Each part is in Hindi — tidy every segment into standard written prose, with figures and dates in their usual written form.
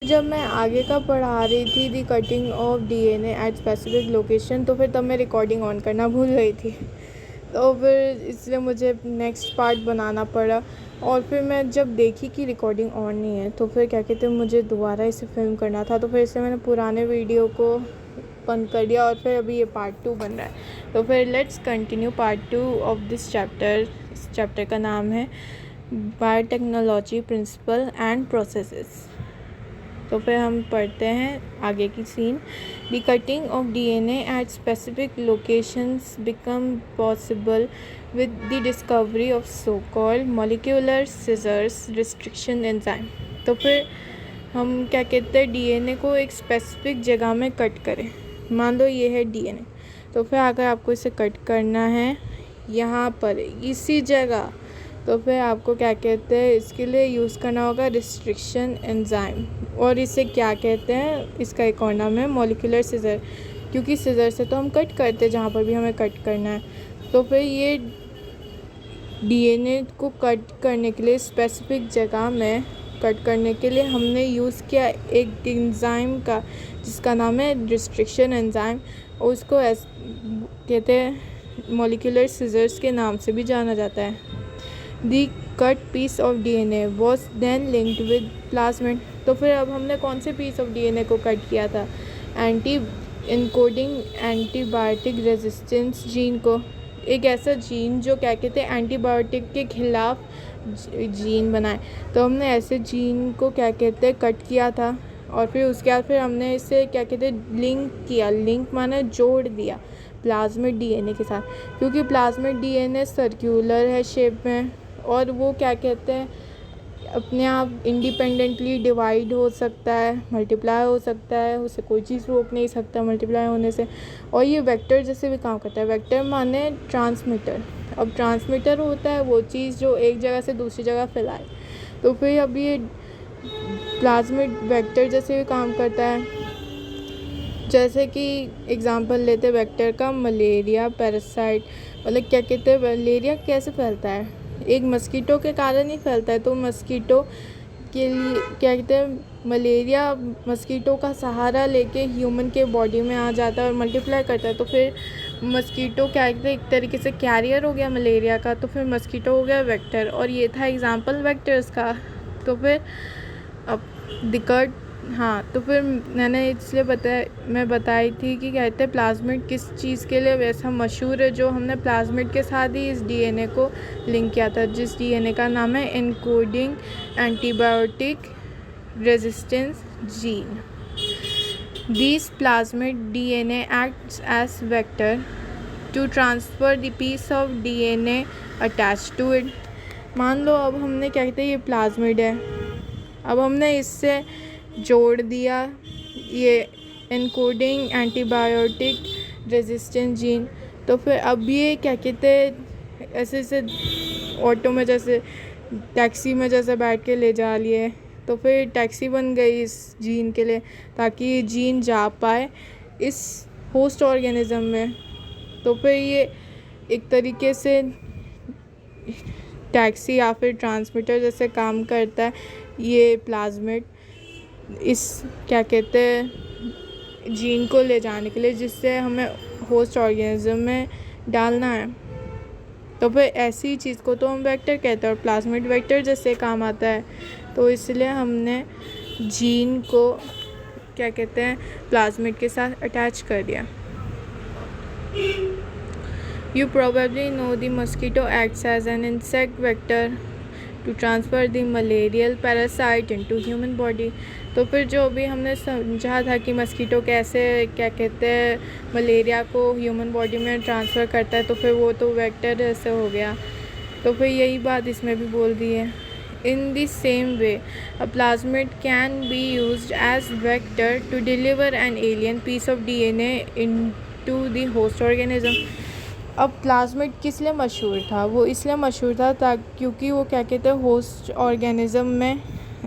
जब मैं आगे का पढ़ा रही थी the cutting of DNA at specific location, तो फिर तब मैं रिकॉर्डिंग ऑन करना भूल गई थी। तो फिर इसलिए मुझे नेक्स्ट पार्ट बनाना पड़ा। और फिर मैं जब देखी कि रिकॉर्डिंग ऑन नहीं है, तो फिर क्या कहते हैं, मुझे दोबारा इसे फिल्म करना था। तो फिर इसलिए मैंने पुराने वीडियो को बंद कर दिया और फिर अभी ये पार्ट 2 बन रहा है। तो फिर let's continue part 2 of this chapter. इस चैप्टर का नाम है बायोटेक्नोलॉजी प्रिंसिपल एंड प्रोसेसेस। तो फिर हम पढ़ते हैं आगे की सीन। The cutting of DNA at specific locations become possible with the discovery of so called molecular scissors restriction enzyme. तो फिर हम क्या कहते हैं, डीएनए को एक स्पेसिफिक जगह में कट करें। मान लो ये है डीएनए, तो फिर अगर आपको इसे कट करना है यहाँ पर इसी जगह, तो फिर आपको क्या कहते हैं, इसके लिए यूज़ करना होगा रिस्ट्रिक्शन एंजाइम। और इसे क्या कहते हैं, इसका एक और नाम है मॉलिक्यूलर सिजर, क्योंकि सिजर से तो हम कट करते हैं जहाँ पर भी हमें कट करना है। तो फिर ये डीएनए को कट करने के लिए स्पेसिफिक जगह में कट करने के लिए हमने यूज़ किया एक एंजाइम का, जिसका नाम है रिस्ट्रिक्शन एंजाइम। और उसको कहते हैं मॉलिक्यूलर सिजर्स के नाम से भी जाना जाता है। The cut piece of DNA was then linked with plasmid। तो फिर अब हमने कौन से पीस ऑफ डीएनए को कट किया था, anti encoding antibiotic resistance gene को। एक ऐसा जीन जो क्या कहते हैं एंटीबायोटिक के खिलाफ जीन बनाए। तो हमने ऐसे जीन को क्या कहते हैं कट किया था। और फिर उसके बाद फिर हमने इसे क्या कहते हैं लिंक किया। लिंक माने जोड़ दिया प्लाज्मिड डीएनए के साथ, क्योंकि प्लाज्मिड डीएनए सर्कुलर है शेप में और वो क्या कहते हैं अपने आप इंडिपेंडेंटली डिवाइड हो सकता है, मल्टीप्लाई हो सकता है, उसे कोई चीज़ रोक नहीं सकता मल्टीप्लाई होने से। और ये वेक्टर जैसे भी काम करता है। वेक्टर माने ट्रांसमीटर। अब ट्रांसमीटर होता है वो चीज़ जो एक जगह से दूसरी जगह फैलाए। तो फिर अब ये प्लाज्मिड वेक्टर जैसे भी काम करता है। जैसे कि एग्जांपल लेते वेक्टर का, मलेरिया पैरासाइट। मतलब क्या कहते हैं, मलेरिया कैसे फैलता है, एक मस्कीटो के कारण ही फैलता है। तो मस्कीटो के लिए क्या कहते हैं, मलेरिया मस्कीटो का सहारा लेके ह्यूमन के बॉडी में आ जाता है और मल्टीप्लाई करता है। तो फिर मस्कीटो क्या कहते हैं एक तरीके से कैरियर हो गया मलेरिया का। तो फिर मस्कीटो हो गया वेक्टर, और ये था एग्जांपल वेक्टर्स का। तो फिर अब दिक्कत, हाँ, तो फिर मैंने इसलिए मैं बताई थी कि कहते हैं प्लाज्मिड किस चीज़ के लिए वैसा मशहूर है, जो हमने प्लाज्मिड के साथ ही इस डीएनए को लिंक किया था, जिस डीएनए का नाम है encoding antibiotic resistance gene. This plasmid DNA acts as vector to transfer the piece of DNA attach to it. मान लो अब हमने क्या कहते हैं ये प्लाज्मिड है, अब हमने इससे जोड़ दिया ये एन्कोडिंग एंटीबायोटिक रेजिस्टेंस जीन। तो फिर अब ये क्या कहते हैं ऐसे ऐसे ऑटो में जैसे टैक्सी में जैसे बैठ के ले जा लिए, तो फिर टैक्सी बन गई इस जीन के लिए, ताकि ये जीन जा पाए इस होस्ट ऑर्गेनिज्म में। तो फिर ये एक तरीके से टैक्सी या फिर ट्रांसमीटर जैसे काम करता है ये प्लाज्मिड, इस क्या कहते हैं जीन को ले जाने के लिए, जिससे हमें होस्ट ऑर्गेनिज्म में डालना है। तो फिर ऐसी चीज़ को तो हम वेक्टर कहते हैं, और प्लाज्मिड वेक्टर जैसे काम आता है। तो इसलिए हमने जीन को क्या कहते हैं प्लाज्मिड के साथ अटैच कर दिया। You probably know the mosquito acts as an insect vector to transfer the malarial parasite into human body। तो फिर जो भी हमने समझा था कि मस्कीटो कैसे क्या कहते हैं मलेरिया को ह्यूमन बॉडी में ट्रांसफ़र करता है, तो फिर वो तो वेक्टर जैसे हो गया। तो फिर यही बात इसमें भी बोल दी है। In the same way, a plasmid can be used as vector to deliver an alien piece of DNA into the host organism। अब प्लाज्मिड किस लिए मशहूर था, वो इसलिए मशहूर था क्योंकि वो क्या कहते हैं होस्ट ऑर्गेनिज्म में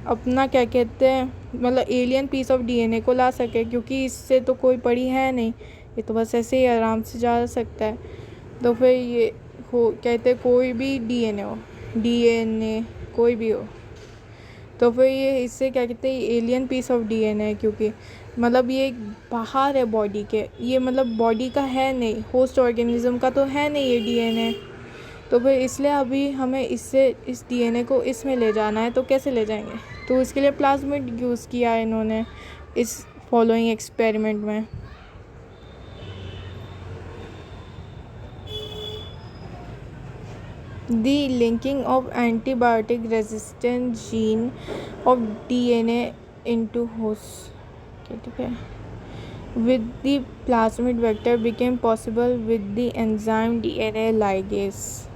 अपना क्या कहते हैं मतलब एलियन पीस ऑफ डीएनए को ला सके, क्योंकि इससे तो कोई पड़ी है नहीं, ये तो बस ऐसे ही आराम से जा सकता है। तो फिर ये कहते हैं कोई भी डीएनए कोई भी हो, तो फिर ये इससे क्या कहते हैं, एलियन पीस ऑफ डीएनए है, क्योंकि मतलब ये बाहर है बॉडी के, ये मतलब बॉडी का है नहीं, होस्ट ऑर्गेनिज्म का तो है नहीं ये डीएनए। तो फिर इसलिए अभी हमें इससे इस डीएनए को इसमें ले जाना है, तो कैसे ले जाएंगे? तो इसके लिए प्लाज्मिड यूज़ किया है इन्होंने इस फॉलोइंग एक्सपेरिमेंट में। The linking of antibiotic resistant gene of DNA into host with the plasmid vector became possible with the enzyme DNA ligase।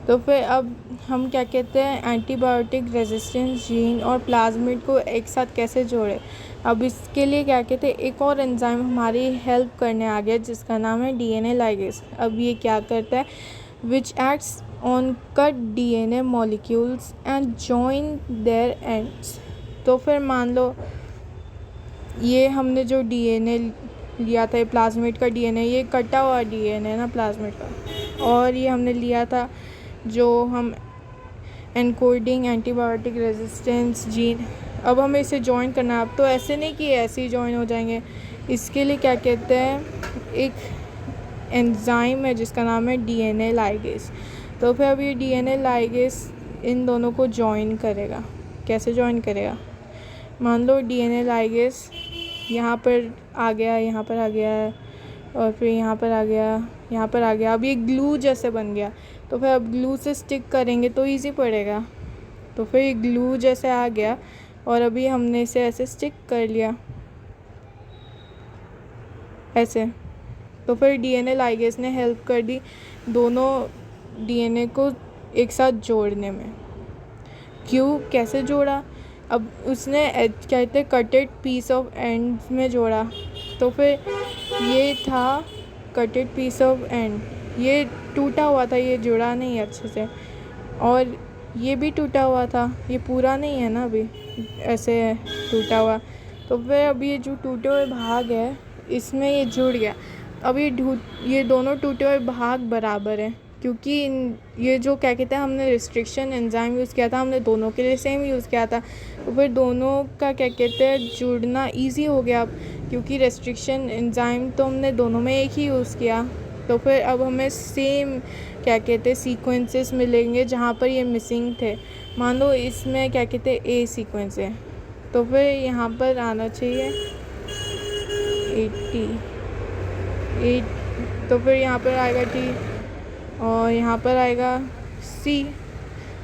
तो फिर अब हम क्या कहते हैं, एंटीबायोटिक रेजिस्टेंस जीन और प्लाज्मिड को एक साथ कैसे जोड़े। अब इसके लिए क्या कहते हैं, एक और एंजाइम हमारी हेल्प करने आ गया जिसका नाम है डीएनए लाइगेज। अब ये क्या करता है, which acts on cut DNA molecules and join their ends. तो फिर मान लो ये हमने जो डीएनए लिया था, ये प्लाज्मिड का डीएनए, ये कटा हुआ डीएनए ना प्लाज्मिड का, और ये हमने लिया था जो हम एनकोडिंग एंटीबायोटिक रेजिस्टेंस जीन। अब हमें इसे जॉइन करना है। अब तो ऐसे नहीं कि ऐसे ही जॉइन हो जाएंगे, इसके लिए क्या कहते हैं, एक एंजाइम है जिसका नाम है डीएनए लाइगेज। तो फिर अब ये डीएनए लाइगेज इन दोनों को जॉइन करेगा। कैसे जॉइन करेगा, मान लो डीएनए लाइगेज यहाँ पर आ गया, यहाँ पर आ गया है, और फिर यहाँ पर आ गया, यहाँ पर आ गया। अब ये ग्लू जैसे बन गया, तो फिर अब ग्लू से स्टिक करेंगे तो इजी पड़ेगा। तो फिर ये ग्लू जैसे आ गया और अभी हमने इसे ऐसे स्टिक कर लिया ऐसे। तो फिर डीएनए लाइगेज ने हेल्प कर दी दोनों डीएनए को एक साथ जोड़ने में। क्यों, कैसे जोड़ा, अब उसने क्या कहते हैं कटेड पीस ऑफ एंड में जोड़ा। तो फिर ये था कटेड पीस ऑफ एंड, ये टूटा हुआ था, ये जुड़ा नहीं अच्छे से, और ये भी टूटा हुआ था, ये पूरा नहीं है ना अभी, ऐसे है टूटा हुआ। तो फिर अब ये जो टूटे हुए भाग है इसमें ये जुड़ गया। अब ये दोनों टूटे हुए भाग बराबर हैं, क्योंकि ये जो क्या कहते हैं हमने रिस्ट्रिक्शन एंजाइम यूज़ किया था, हमने दोनों के लिए सेम यूज़ किया था। तो फिर दोनों का क्या कहते हैं जुड़ना इजी हो गया अब, क्योंकि रेस्ट्रिक्शन एंजाइम तो हमने दोनों में एक ही यूज़ किया। तो फिर अब हमें सेम क्या कहते हैं सीक्वेंसेस मिलेंगे जहाँ पर ये मिसिंग थे। मान लो इसमें क्या कहते हैं ए सीक्वेंस है, तो फिर यहाँ पर आना चाहिए 88, तो फिर यहाँ पर आएगा टी, और यहाँ पर आएगा सी,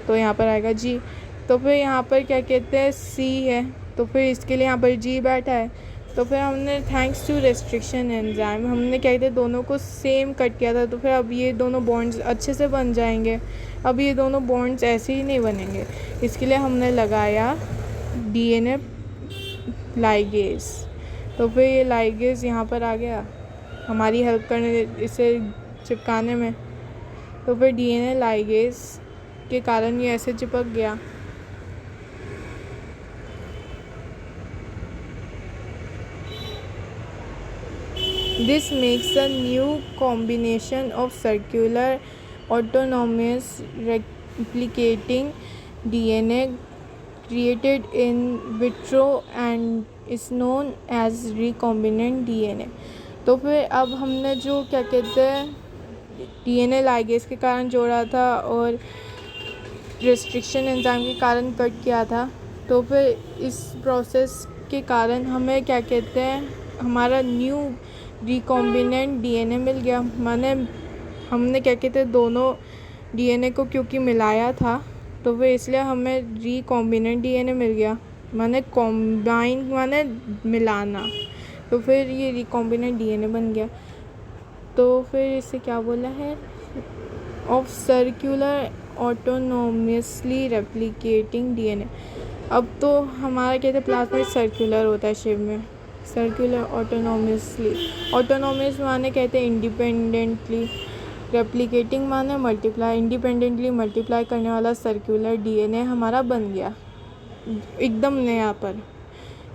तो यहाँ पर आएगा जी। तो फिर यहाँ पर क्या कहते हैं सी है, तो फिर इसके लिए यहाँ पर जी बैठा है। तो फिर हमने थैंक्स टू रेस्ट्रिक्शन एंजाइम हमने क्या कहते हैं दोनों को सेम कट किया था। तो फिर अब ये दोनों बॉन्ड्स अच्छे से बन जाएंगे। अब ये दोनों बॉन्ड्स ऐसे ही नहीं बनेंगे, इसके लिए हमने लगाया डीएनए लाइगेज। तो फिर ये लाइगेज यहाँ पर आ गया हमारी हेल्प करने, इसे चिपकाने में। तो फिर डीएनए लाइगेज के कारण ये ऐसे चिपक गया। This makes a new combination of circular autonomous replicating DNA created in vitro and is known as recombinant DNA। तो फिर अब हमने जो क्या कहते हैं डीएनए लाइगेज के कारण जोड़ा था और रेस्ट्रिक्शन एंजाइम के कारण कट किया था, तो फिर इस प्रोसेस के कारण हमें क्या कहते हैं हमारा न्यू रिकॉम्बिनेंट डीएनए मिल गया। माने हमने क्या कहते हैं दोनों डीएनए को क्योंकि मिलाया था, तो फिर इसलिए हमें रिकॉम्बिनेंट डीएनए मिल गया। माने कॉम्बाइन माने मिलाना, तो फिर ये रिकॉम्बिनेंट डीएनए बन गया। तो फिर इसे क्या बोला है, of circular autonomously replicating DNA. अब तो हमारा कहते हैं प्लाज्मिड सर्कुलर होता है शेप में, सर्कुलर ऑटोनोमसली। ऑटोनोमस माने कहते हैं इंडिपेंडेंटली, रेप्लिकेटिंग माने मल्टीप्लाई, इंडिपेंडेंटली मल्टीप्लाई करने वाला सर्कुलर डीएनए हमारा बन गया एकदम नया पर।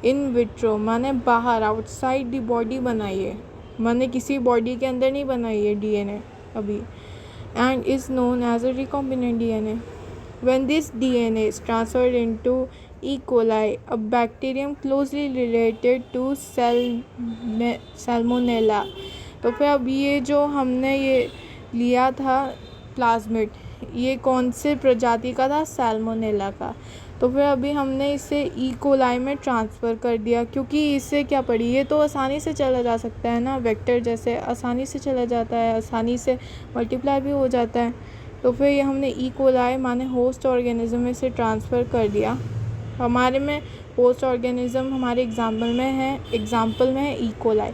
इन विट्रो माने बाहर, आउटसाइड द बॉडी बनाइए, माने किसी बॉडी के अंदर नहीं बनाइए डीएनए अभी। and is known as a recombinant DNA. When this DNA is transferred into E. coli, a bacterium closely related to salmonella। तो फिर अब ये जो हमने ये लिया था प्लाज्मिड, ये कौन से प्रजाति का था? सैल्मोनेला का। तो फिर अभी हमने इसे ई कोलाई में ट्रांसफ़र कर दिया, क्योंकि इससे क्या पड़ी, ये तो आसानी से चला जा सकता है ना, वेक्टर जैसे आसानी से चला जाता है, आसानी से मल्टीप्लाई भी हो जाता है। तो फिर ये हमने ई कोलाई माने होस्ट ऑर्गेनिज्म में से ट्रांसफ़र कर दिया। हमारे में होस्ट ऑर्गेनिज्म हमारे एग्जाम्पल में है ई कोलाई।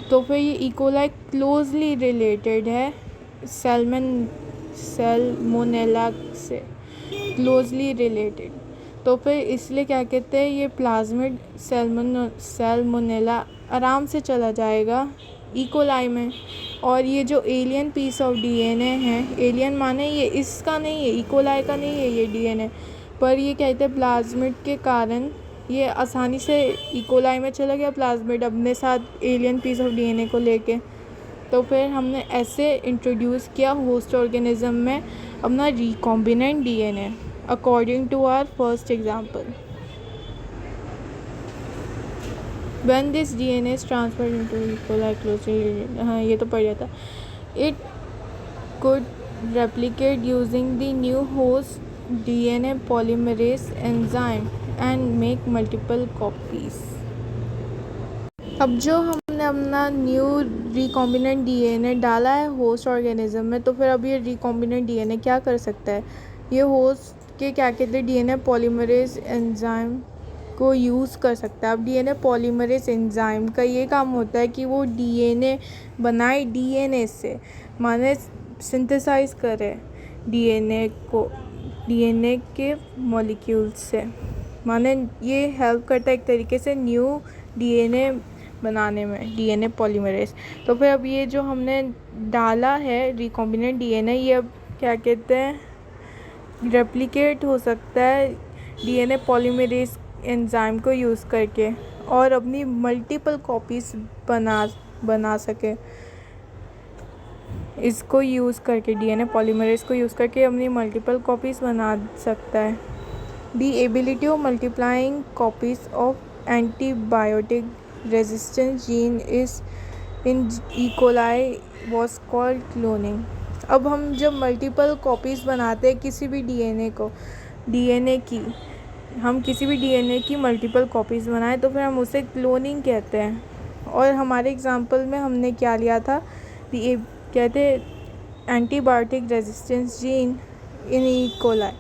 तो फिर ये ई कोलाई क्लोजली रिलेटेड है सैल्मोनेला से, क्लोजली रिलेटेड। तो फिर इसलिए क्या कहते हैं, ये प्लाज्मिड सैल्मोनेला आराम से चला जाएगा ई कोलाई में। और ये जो एलियन पीस ऑफ डीएनए है, एलियन माने ये इसका नहीं है, ई कोलाई का नहीं है ये डीएनए, पर ये कहते हैं प्लाज्मिड के कारण ये आसानी से ई कोलाई में चला गया प्लाज्मिड अपने साथ एलियन पीस ऑफ डीएनए को लेके। तो फिर हमने ऐसे इंट्रोड्यूस किया होस्ट ऑर्गेनिज्म में अपना recombinant DNA according to our first example. When this DNA is transferred into E. coli closely, हाँ ये तो पढ़ लिया था, it could replicate using the new host DNA polymerase enzyme and make multiple copies। अब जो हमने अपना न्यू रिकॉम्बिनेंट डीएनए डाला है होस्ट ऑर्गेनिज्म में, तो फिर अब ये रिकॉम्बिनेंट डीएनए क्या कर सकता है, ये होस्ट के क्या कहते हैं डीएनए पॉलीमरेज एंजाइम को यूज़ कर सकता है। अब डीएनए पॉलीमरेज एंजाइम का ये काम होता है कि वो डीएनए बनाए डीएनए से, माने सिंथेसाइज करे डीएनए को डीएनए के मॉलिक्यूल्स से, माने ये हेल्प करता है एक तरीके से न्यू डीएनए बनाने में, डीएनए पॉलीमरेज। तो फिर अब ये जो हमने डाला है रिकॉम्बिनेंट डीएनए, ये अब क्या कहते हैं रेप्लिकेट हो सकता है डीएनए पॉलीमरेज एंजाइम को यूज़ करके और अपनी मल्टीपल कॉपीज़ बना सके। इसको यूज़ करके डीएनए पॉलीमरेज को यूज़ करके अपनी मल्टीपल कॉपीज़ बना सकता है। The ability of multiplying copies of antibiotic resistance gene is in E coli was called cloning. अब हम जब मल्टीपल कॉपीज़ बनाते हैं किसी भी डीएनए की मल्टीपल कॉपीज़ बनाएं तो फिर हम उसे क्लोनिंग कहते हैं। और हमारे एग्जांपल में हमने क्या लिया था, ये कहते antibiotic resistance gene in E coli.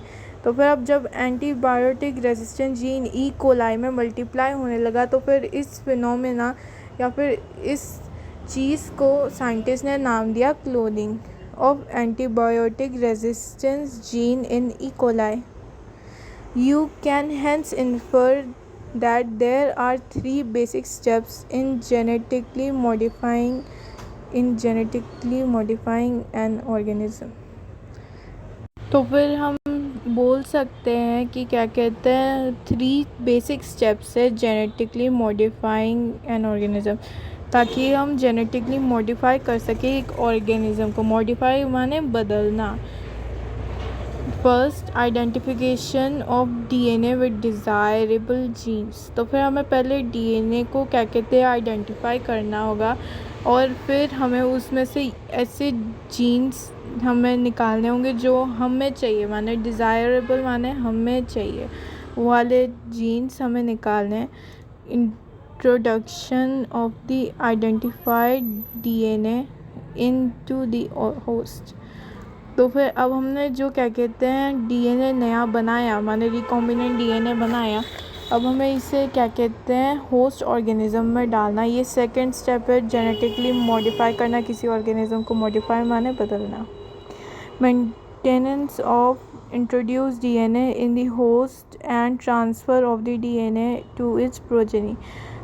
तो फिर अब जब antibiotic resistance gene E coli में मल्टीप्लाई होने लगा, तो फिर इस फिनोमेना या फिर इस चीज़ को साइंटिस्ट ने नाम दिया cloning of antibiotic resistance gene in E coli. You can hence infer that there are three basic steps in genetically modifying an organism। तो फिर हम बोल सकते हैं कि क्या कहते हैं 3 बेसिक स्टेप्स है जेनेटिकली मॉडिफाइंग एन ऑर्गेनिज्म, ताकि हम जेनेटिकली मॉडिफाई कर सकें एक ऑर्गेनिज्म को। मॉडिफाई माने बदलना। First, identification of DNA with desirable genes. तो फिर हमें पहले डीएनए को क्या कहते हैं आइडेंटिफाई करना होगा, और फिर हमें उसमें से ऐसे जीन्स हमें निकालने होंगे जो हमें चाहिए, माने डिज़ायरेबल माने हमें चाहिए वो वाले जीन्स हमें निकालने। Introduction of the identified DNA into the host. तो फिर अब हमने जो क्या कहते हैं डीएनए नया बनाया, माने रिकॉम्बिनेंट डीएनए बनाया, अब हमें इसे क्या कहते हैं होस्ट ऑर्गेनिज्म में डालना। ये सेकंड स्टेप है जेनेटिकली मॉडिफाई करना किसी ऑर्गेनिज्म को। मॉडिफाई माने बदलना। Maintenance of introduce DNA in the host and transfer of the DNA to its progeny.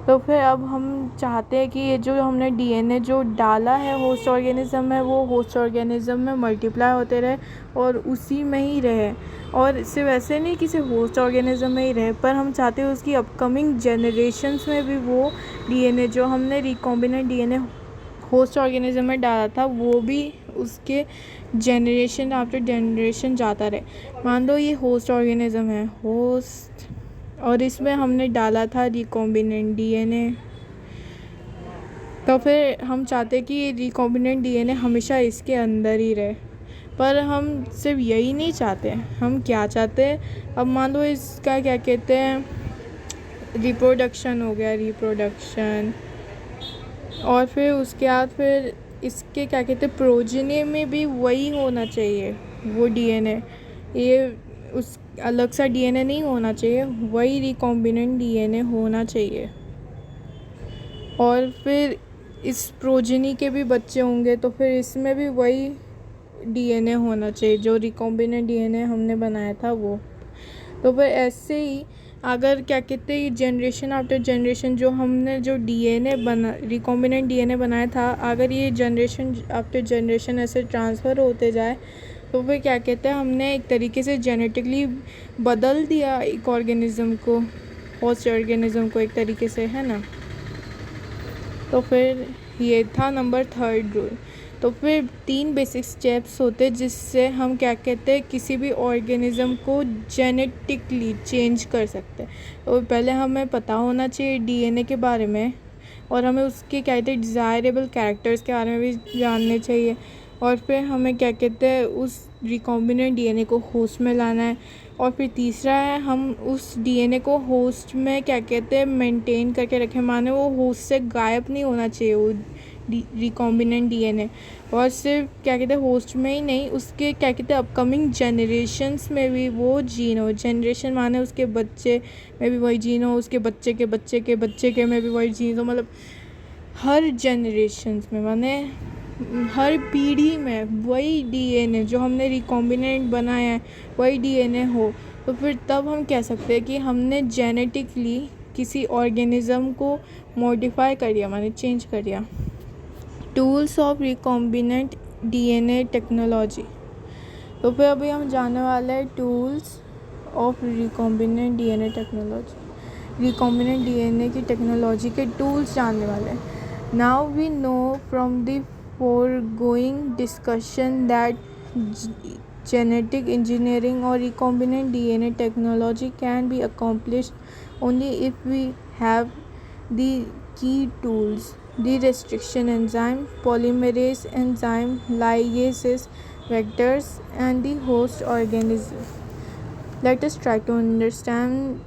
तो फिर अब हम चाहते हैं कि ये जो हमने डीएनए जो डाला है होस्ट ऑर्गेनिज्म में, वो होस्ट ऑर्गेनिज्म में मल्टीप्लाई होते रहे और उसी में ही रहे, और सिर्फ वैसे नहीं कि सिर्फ होस्ट ऑर्गेनिज्म में ही रहे, पर हम चाहते हैं उसकी अपकमिंग जनरेशन्स में भी वो डीएनए जो हमने रिकॉम्बिनेंट डीएनए होस्ट ऑर्गेनिज्म में डाला था वो भी उसके जनरेशन आफ्टर जनरेशन जाता रहे। मान लो ये होस्ट ऑर्गेनिज्म है, होस्ट और इसमें हमने डाला था रिकॉम्बिनेंट डीएनए। तो फिर हम चाहते कि ये रिकॉम्बिनेंट डीएनए हमेशा इसके अंदर ही रहे, पर हम सिर्फ यही नहीं चाहते। हम क्या चाहते हैं, अब मान लो इसका क्या कहते हैं, रिप्रोडक्शन हो गया, रिप्रोडक्शन, और फिर उसके बाद फिर इसके क्या कहते हैं, प्रोजेनी में भी वही होना चाहिए वो डीएनए, ये उस अलग सा डीएनए नहीं होना चाहिए, वही रिकॉम्बिनेंट डीएनए होना चाहिए। और फिर इस प्रोजेनी के भी बच्चे होंगे तो फिर इसमें भी वही डीएनए होना चाहिए जो रिकॉम्बिनेंट डीएनए हमने बनाया था वो। तो फिर ऐसे ही अगर क्या कहते हैं, जनरेशन आफ्टर जनरेशन जो हमने जो डीएनए बना रिकॉम्बिनेंट डीएनए बनाया था, अगर ये जनरेशन आफ्टर जनरेशन ऐसे ट्रांसफ़र होते जाए तो फिर क्या कहते हैं, हमने एक तरीके से जेनेटिकली बदल दिया एक ऑर्गेनिज़म को, होस्ट ऑर्गेनिज़म को एक तरीके से, है ना। तो फिर ये था नंबर 3 रूल। तो फिर 3 बेसिक स्टेप्स होते जिससे हम क्या कहते हैं, किसी भी ऑर्गेनिज़म को जेनेटिकली चेंज कर सकते हैं। तो पहले हमें पता होना चाहिए डीएनए के बारे में, और हमें उसके क्या कहते हैं डिज़ायरेबल कैरेक्टर्स के बारे में भी जानने चाहिए। और फिर हमें क्या कहते हैं उस रिकॉम्बिनेंट डीएनए को होस्ट में लाना है। और फिर तीसरा है, हम उस डीएनए को होस्ट में क्या कहते हैं मेंटेन करके रखें, माने वो होस्ट से गायब नहीं होना चाहिए वो रिकॉम्बिनेंट डीएनए। और सिर्फ क्या कहते हैं होस्ट में ही नहीं, उसके क्या कहते हैं अपकमिंग जनरेशन्स में भी वो जीन हो। जनरेशन माने उसके बच्चे में भी वही जीन हो, उसके बच्चे के बच्चे के बच्चे के में भी वही जीन हो, मतलब हर जनरेशन्स में, माने हर पीढ़ी में वही डीएनए जो हमने रिकॉम्बिनेंट बनाया है वही डीएनए हो। तो फिर तब हम कह सकते हैं कि हमने जेनेटिकली किसी ऑर्गेनिज़म को मॉडिफाई कर दिया, माने चेंज कर दिया। Tools of recombinant DNA technology. तो फिर अभी हम जानने वाले हैं tools of recombinant DNA technology. Recombinant DNA की टेक्नोलॉजी के टूल्स जानने वाले हैं। Now we know from the foregoing discussion that genetic engineering or recombinant DNA technology can be accomplished only if we have the key tools: the restriction enzyme, polymerase enzyme, ligases, vectors, and the host organism. Let us try to understand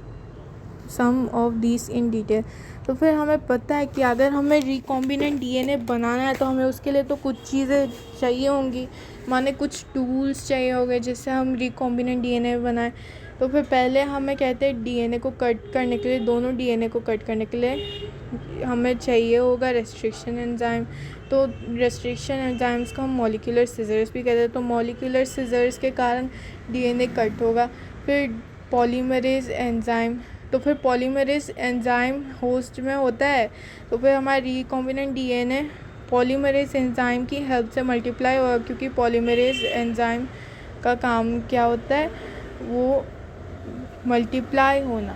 some of this in detail. तो फिर हमें पता है कि अगर हमें रिकॉम्बिनेंट डीएनए बनाना है तो हमें उसके लिए तो कुछ चीज़ें चाहिए होंगी, माने कुछ टूल्स चाहिए होंगे जिससे हम रिकॉम्बिनेंट डीएनए बनाएं। तो फिर पहले हमें कहते हैं डीएनए को कट करने के लिए, दोनों डीएनए को कट करने के लिए हमें चाहिए होगा रेस्ट्रिक्शन एंजाइम। तो रेस्ट्रिक्शन एंजाइम्स को हम मॉलिक्यूलर सिजर्स भी कहते हैं। तो मॉलिक्यूलर सिजर्स के कारण डीएनए कट होगा। फिर पॉलीमरेज एंजाइम, तो फिर पॉलीमरेज एंजाइम होस्ट में होता है, तो फिर हमारा रिकॉम्बिनेंट डीएनए पॉलीमरेज एंजाइम की हेल्प से मल्टीप्लाई होगा, क्योंकि पॉलीमरेज एंजाइम का काम क्या होता है, वो मल्टीप्लाई होना।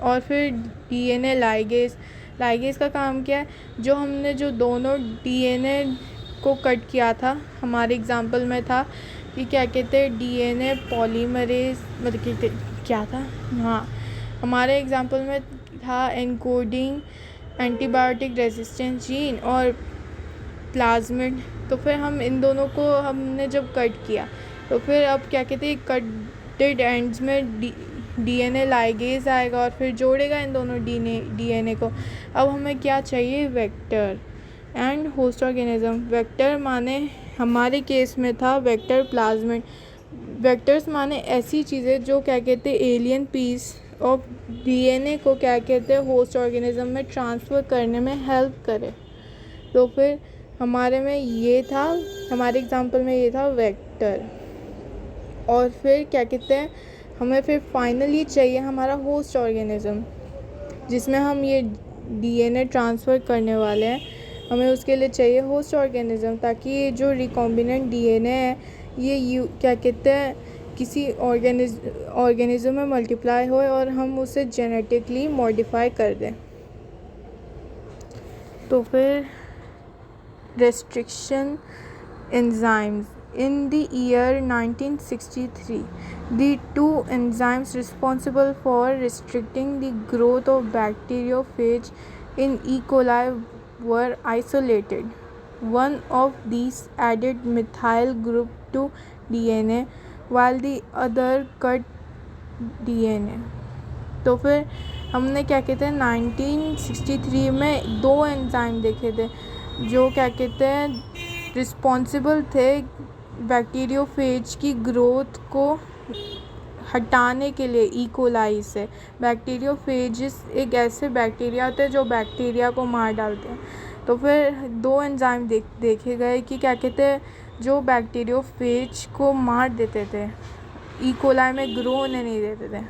और फिर डीएनए लाइगेज, लाइगेज का काम क्या है, जो हमने जो दोनों डीएनए को कट किया था, हमारे एग्जांपल में था कि क्या कहते हैं डीएनए पॉलीमरेज, मतलब क्या था, हाँ हमारे एग्जांपल में था एनकोडिंग एंटीबायोटिक रेजिस्टेंस जीन और प्लाज्मिड। तो फिर हम इन दोनों को हमने जब कट किया तो फिर अब क्या कहते हैं कटेड एंड्स में डीएनए लाइगेज आएगा और फिर जोड़ेगा इन दोनों डीएनए को। अब हमें क्या चाहिए, vector and host organism. Vector माने हमारे केस में था वेक्टर प्लाज्मिड। वेक्टर्स माने ऐसी चीज़ें जो क्या कहते हैं एलियन पीस ऑफ डीएनए को क्या कहते हैं होस्ट ऑर्गेनिज्म में ट्रांसफ़र करने में हेल्प करे। तो फिर हमारे में ये था, हमारे एग्जांपल में ये था वेक्टर। और फिर क्या कहते हैं हमें फिर फाइनली चाहिए हमारा होस्ट ऑर्गेनिज्म, जिसमें हम ये डीएनए ट्रांसफ़र करने वाले हैं। हमें उसके लिए चाहिए होस्ट ऑर्गेनिज्म, ताकि ये जो रिकॉम्बिनेंट डीएनए है ये क्या कहते हैं किसी ऑर्गेनिज्म में मल्टीप्लाई होए और हम उसे जेनेटिकली मॉडिफाई कर दें। तो फिर restriction enzymes, In the year 1963, the two enzymes responsible for restricting the growth of bacteriophage in E. coli were isolated. One of these added methyl group to DNA, while the other cut DNA. तो फिर हमने क्या कहते हैं 1963 में दो एंजाइम देखे थे जो क्या कहते हैं रिस्पॉन्सिबल थे बैक्टीरियोफेज की ग्रोथ को हटाने के लिए ई कोलाई से। बैक्टीरियोफेजिस एक ऐसे बैक्टीरिया होते हैं जो बैक्टीरिया को मार डालते हैं। तो फिर दो एंजाइम देखे गए कि क्या कहते हैं जो बैक्टीरियोफेज को मार देते थे, ई कोलाई में ग्रो होने नहीं देते थे।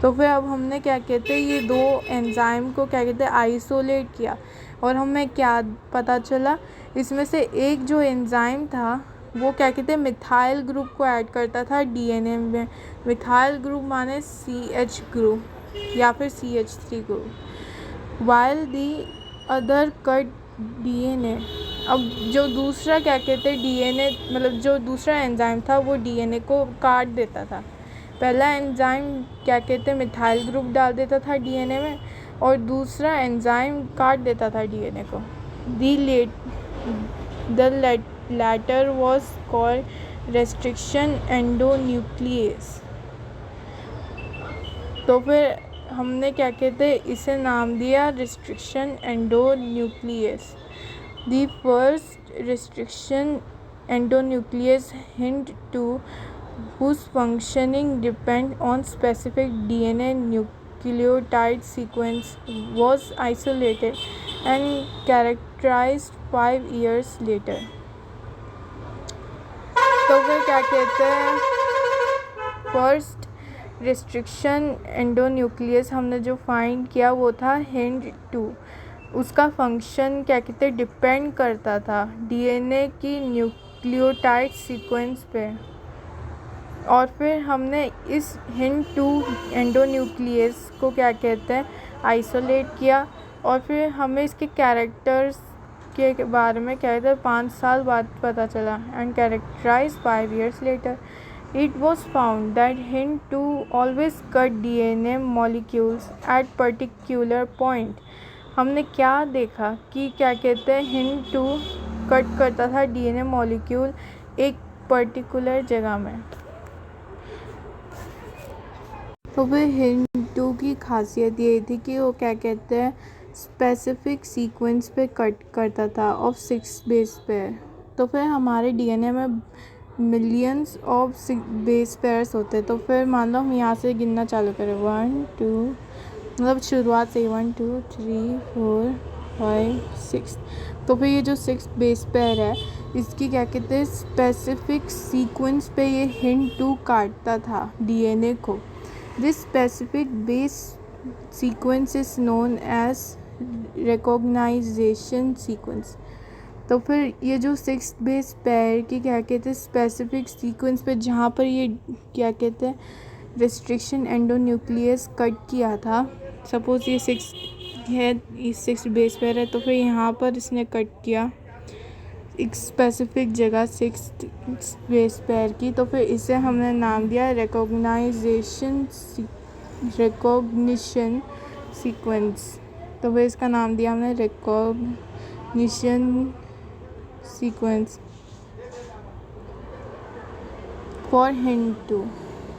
तो फिर अब हमने क्या कहते हैं ये दो एंजाइम को क्या कहते हैं आइसोलेट किया और हमें क्या पता चला, इसमें से एक जो एंजाइम था वो क्या कहते हैं मिथाइल ग्रुप को ऐड करता था डीएनए में। मिथाइल ग्रुप माने CH ग्रुप या फिर CH3 group, while the other cut DNA. अब जो दूसरा क्या कहते हैं डीएनए मतलब जो दूसरा एंजाइम था वो डीएनए को काट देता था। पहला एंजाइम क्या कहते हैं मिथाइल ग्रुप डाल देता था डीएनए में और दूसरा एंजाइम काट देता था डीएनए को। The latter was called restriction endonuclease। तो फिर हमने क्या कहते हैं इसे नाम दिया restriction endonuclease। The first restriction endonuclease hint to whose functioning depend on specific DNA nucleotide sequence was isolated and characterized 5 years later। तो फिर क्या कहते हैं फर्स्ट रिस्ट्रिक्शन एंडोन्यूक्लियस हमने जो फाइंड किया वो था HIND2। उसका फंक्शन क्या कहते हैं डिपेंड करता था डीएनए की न्यूक्लियोटाइड सीक्वेंस पे। और फिर हमने इस HIND2 एंडोन्यूक्लियस को क्या कहते हैं आइसोलेट किया और फिर हमें इसके कैरेक्टर्स के बारे में क्या कहते हैं 5 साल बाद पता चला। And characterise 5 years later it was found that HIND2 always cut DNA molecules at particular point। हमने क्या देखा कि क्या कहते हैं HIND2 कट करता था डीएनए मॉलिक्यूल एक पर्टिकुलर जगह में। तो फिर HIND2 की खासियत ये थी कि वो क्या कहते हैं स्पेसिफिक सीक्वेंस पे कट करता था ऑफ 6 बेस पेयर। तो फिर हमारे डीएनए में मिलियंस ऑफ बेस पेयर्स होते हैं। तो फिर मान लो हम यहाँ से गिनना चालू करें 1 2 मतलब शुरुआत से 1 2 3 4 5 6। तो फिर ये जो 6 बेस पेयर है इसकी क्या कहते हैं स्पेसिफिक सीक्वेंस पे ये HIND2 काटता था डीएनए को। This specific base sequence is known as recognition sequence. तो फिर ये जो 6 बेस पेयर की क्या कहते हैं स्पेसिफिक सीक्वेंस पे जहाँ पर ये क्या कहते हैं रिस्ट्रिक्शन एंडोन्यूक्लियस कट किया था, सपोज़ ये 6 है, ये 6 बेस पेयर है तो फिर यहाँ पर इसने कट किया एक स्पेसिफिक जगह 6 बेस पेयर की। तो फिर इसे हमने नाम दिया रिकॉग्निशन सीक्वेंस। तो फिर इसका नाम दिया हमने रिकॉग्निशन सीक्वेंस फॉर HIND2।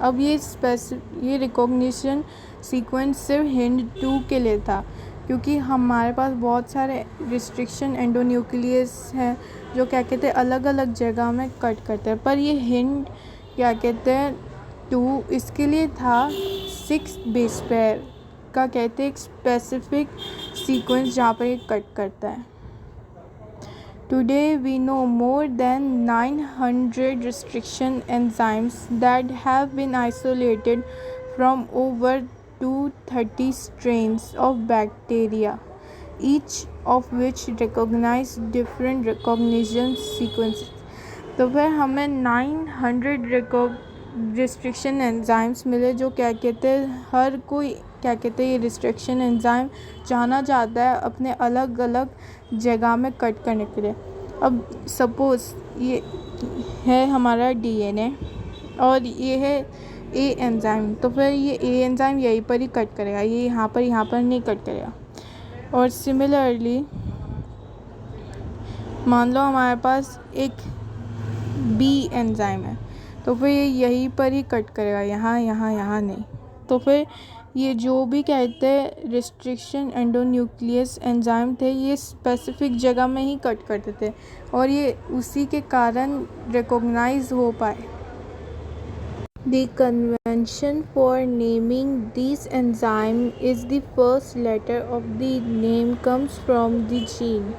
अब ये रिकॉग्निशन सीक्वेंस सिर्फ HIND2 के लिए था क्योंकि हमारे पास बहुत सारे रिस्ट्रिक्शन एंडोन्यूक्लियस हैं जो क्या कहते हैं अलग अलग जगह में कट करते हैं, पर ये HIND क्या कहते हैं 2 इसके लिए था 6 बेस पेयर का कहते हैं एक स्पेसिफिक सीक्वेंस जहाँ पर ये कट करता है। Today we know more than 900 restriction enzymes that have been isolated from over 230 strains of bacteria, each of which recognize different recognition sequences। तो फिर हमें 900 रिस्ट्रिक्शन एंजाइम्स मिले जो क्या कहते हैं हर कोई क्या कहते हैं ये रिस्ट्रिक्शन एंजाइम जाना जाता है अपने अलग अलग जगह में कट करने के लिए। अब सपोज़ है हमारा डीएनए और ये है ए एंजाइम। तो फिर ये ए एंजाइम यहीं पर ही कट करेगा, ये यहाँ पर नहीं कट करेगा। और सिमिलरली मान लो हमारे पास एक बी एंजाइम है, तो फिर ये यहीं पर ही कट करेगा, यहाँ नहीं। तो फिर ये जो भी कहते हैं रिस्ट्रिक्शन एंडोन्यूक्लियस एंजाइम थे, ये स्पेसिफिक जगह में ही कट करते थे और ये उसी के कारण रिकॉग्नाइज हो पाए। The convention for naming these enzymes is the first letter of the name comes from the gene।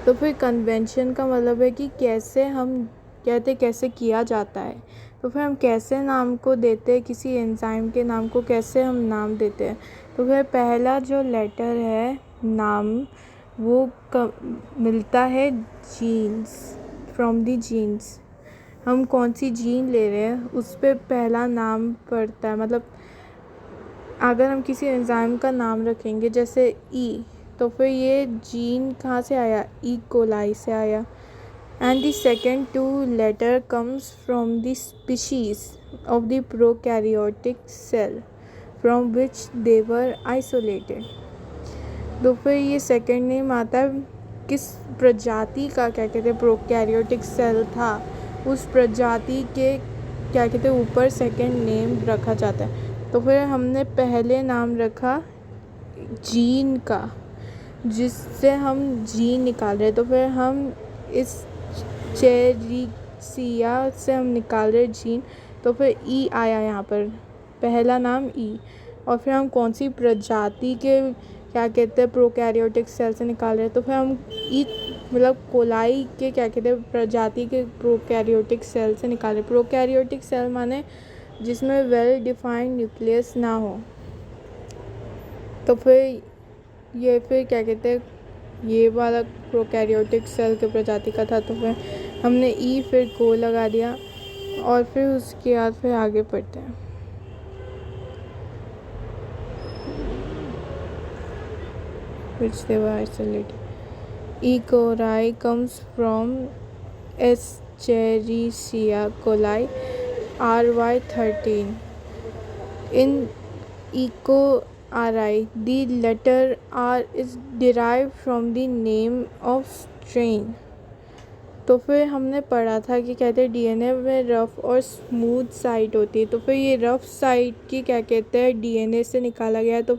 तो फिर कन्वेंशन का मतलब है कि कैसे हम कहते कैसे किया जाता है। तो फिर हम कैसे नाम को देते हैं, किसी एंजाइम के नाम को कैसे हम नाम देते हैं। तो फिर पहला जो लेटर है नाम वो मिलता है जीन्स, फ्रॉम द जीन्स। हम कौन सी जीन ले रहे हैं उस पर पहला नाम पड़ता है। मतलब अगर हम किसी एंजाइम का नाम रखेंगे जैसे ई, तो फिर ये जीन कहाँ से आया, ई कोलाई से आया। And the second two letter comes from the species of the prokaryotic cell from which they were isolated. तो फिर ये सेकेंड नेम आता है किस प्रजाति का, क्या कहते हैं, प्रोकैरियोटिक सेल था, उस प्रजाति के क्या कहते हैं ऊपर सेकंड नेम रखा जाता है। तो फिर हमने पहले नाम रखा जीन का, जिससे हम जीन निकाल रहे हैं। तो फिर हम इस चेरिसिया से हम निकाल रहे जीन, तो फिर ई आया यहाँ पर, पहला नाम ई। और फिर हम कौन सी प्रजाति के क्या कहते हैं प्रोकैरियोटिक सेल से निकाल रहे हैं, तो फिर हम ई मतलब कोलाई के क्या कहते हैं प्रजाति के प्रोकैरियोटिक सेल से निकाले। प्रोकैरियोटिक सेल माने जिसमें वेल डिफाइंड न्यूक्लियस ना हो। तो फिर क्या कहते हैं ये वाला प्रोकैरियोटिक सेल के प्रजाति का था। तो फिर हमने ई फिर को लगा दिया और फिर उसके बाद फिर आगे पढ़ते हैं। which they were isolated. E. coli comes from Escherichia coli RY13. In E. coli, the letter R is derived from the name of strain। तो फिर हमने पढ़ा था कि कहते हैं डीएनए में रफ़ और स्मूथ साइट होती है। तो फिर ये रफ़ साइट की क्या कहते हैं डीएनए से निकाला गया। तो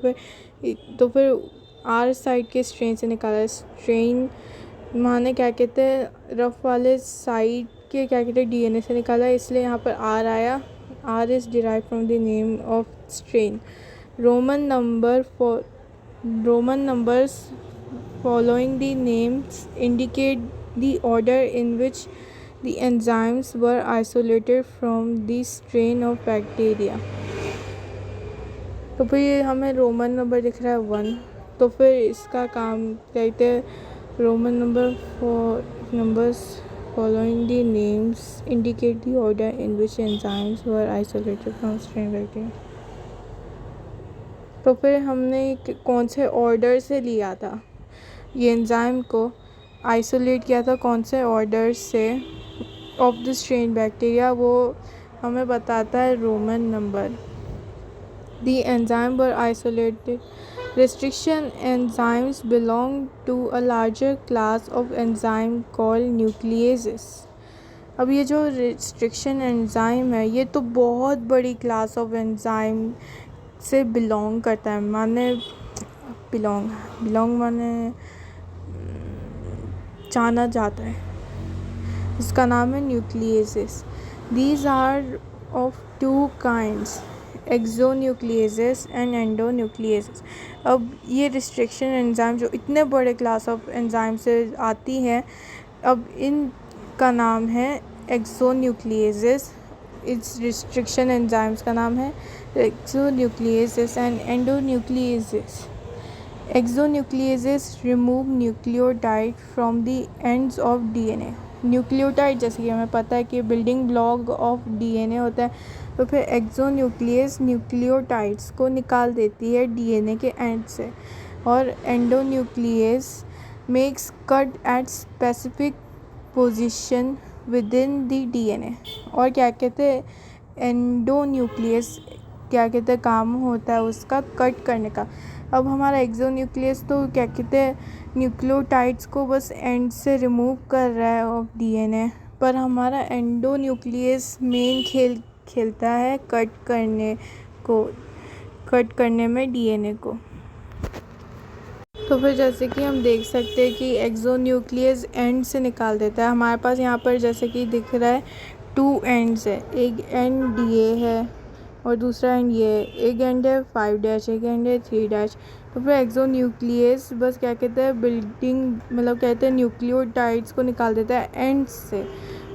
फिर आर साइड के स्ट्रेन से निकाला है। स्ट्रेन माने क्या कहते हैं रफ़ वाले साइड के क्या कहते हैं डीएनए से निकाला है, इसलिए यहाँ पर आर आया। R is derive from the name of strain. Roman numbers following the names indicate the order in which the enzymes were isolated from the strain of bacteria। तो फिर ये हमें रोमन नंबर दिख रहा है 1। तो फिर इसका काम कहते हैं Roman numbers following the names indicate the order in which enzymes were isolated from strain bacteria. तो फिर हमने कौन से ऑर्डर से लिया था ये एंजाइम को आइसोलेट किया था, कौन से ऑर्डर से ऑफ द स्ट्रेन बैक्टीरिया, वो हमें बताता है Roman number. The enzyme were isolated. Restriction enzymes belong to a larger class of enzyme called nucleases. अब ये जो रिस्ट्रिक्शन एंजाइम है ये तो बहुत बड़ी क्लास ऑफ एंजाइम से बिलोंग करता है। माने बिलोंग माने जाना जाता है। इसका नाम है nucleases. These are of two kinds, exonucleases and endonucleases. अब ये रिस्ट्रिक्शन एंजाइम जो इतने बड़े क्लास ऑफ एंजाइम से आती है, अब इनका नाम है एक्सोन्यूक्लियेजेस। इस रिस्ट्रिक्शन एंजाइम्स का नाम है exonucleases and endonucleases. Exonucleases remove nucleotide from the ends of DNA। Nucleotide जैसे कि हमें पता है कि बिल्डिंग ब्लॉक ऑफ डीएनए होता है, तो फिर एक्सोन्यूक्लियस न्यूक्लियोटाइड्स को निकाल देती है डीएनए के एंड से। और endonuclease makes cut at specific position with in the DNA. और क्या कहते हैं, एंडोन्यूक्लियस क्या कहते हैं, काम होता है उसका कट करने का। अब हमारा एक्सोन्यूक्लियस तो क्या कहते हैं, न्यूक्लियोटाइड्स को बस एंड से रिमूव कर रहा है ऑफ डीएनए, पर हमारा एंडोन्यूक्लियस मेन खेलता है कट करने में डीएनए को। तो फिर जैसे कि हम देख सकते हैं कि एक्सोन्यूक्लियस एंड से निकाल देता है। हमारे पास यहाँ पर जैसे कि दिख रहा है 2 एंड्स है, एक एंड डीए है और दूसरा एंड ये है। एक एंड है 5' एक एंड है 3'। तो फिर एक्सोन्यूक्लियस बस क्या कहते हैं, बिल्डिंग मतलब कहते हैं न्यूक्लियोटाइड्स को निकाल देता है एंड से,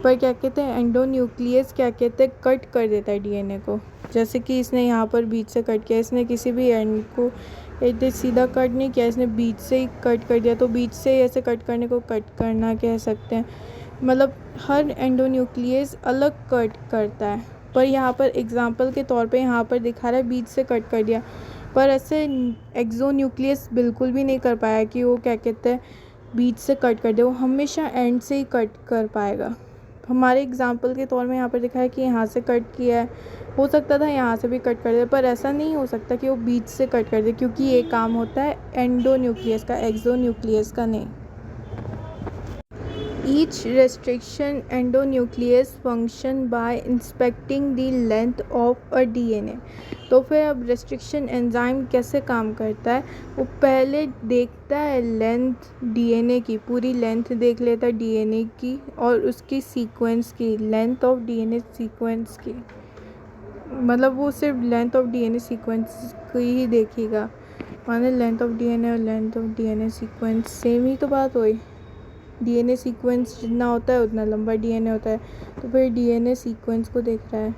पर क्या कहते हैं एंडोन्यूक्लियस क्या कहते हैं कट कर देता है डीएनए को। जैसे कि इसने यहाँ पर बीच से कट किया, इसने किसी भी एंड को एकदम सीधा कट नहीं किया, इसने बीच से ही कट कर दिया। तो बीच से ऐसे कट करने को कट करना कह सकते हैं। मतलब हर एंडोन्यूक्लियस अलग कट करता है, पर यहाँ पर एग्जांपल के तौर पे यहाँ पर दिखा रहा है बीच से कट कर दिया, पर ऐसे एक्सोन्यूक्लियस बिल्कुल भी नहीं कर पाया कि वो क्या कहते हैं बीच से कट कर दे, वो हमेशा एंड से ही कट कर पाएगा। हमारे एग्जांपल के तौर में यहाँ पर दिखा है कि यहाँ से कट किया है, हो सकता था यहाँ से भी कट कर दे, पर ऐसा नहीं हो सकता कि वो बीच से कट कर दे, क्योंकि ये काम होता है एंडोन्यूक्लियस का, एक्सोन्यूक्लियस का नहीं। Each restriction endonuclease function by inspecting the length of a DNA। तो फिर अब रेस्ट्रिक्शन एंजाइम कैसे काम करता है, वो पहले देखता है लेंथ डीएनए की, पूरी लेंथ देख लेता है डीएनए की और उसकी सीक्वेंस की, लेंथ ऑफ डीएनए सीक्वेंस की। मतलब वो सिर्फ लेंथ ऑफ डीएनए सीक्वेंस को ही देखेगा, माने लेंथ ऑफ डीएनए और length of DNA sequence same ही तो बात हुई। डीएनए सीक्वेंस जितना होता है उतना लंबा डीएनए होता है, तो फिर डीएनए सीक्वेंस को देख रहा है।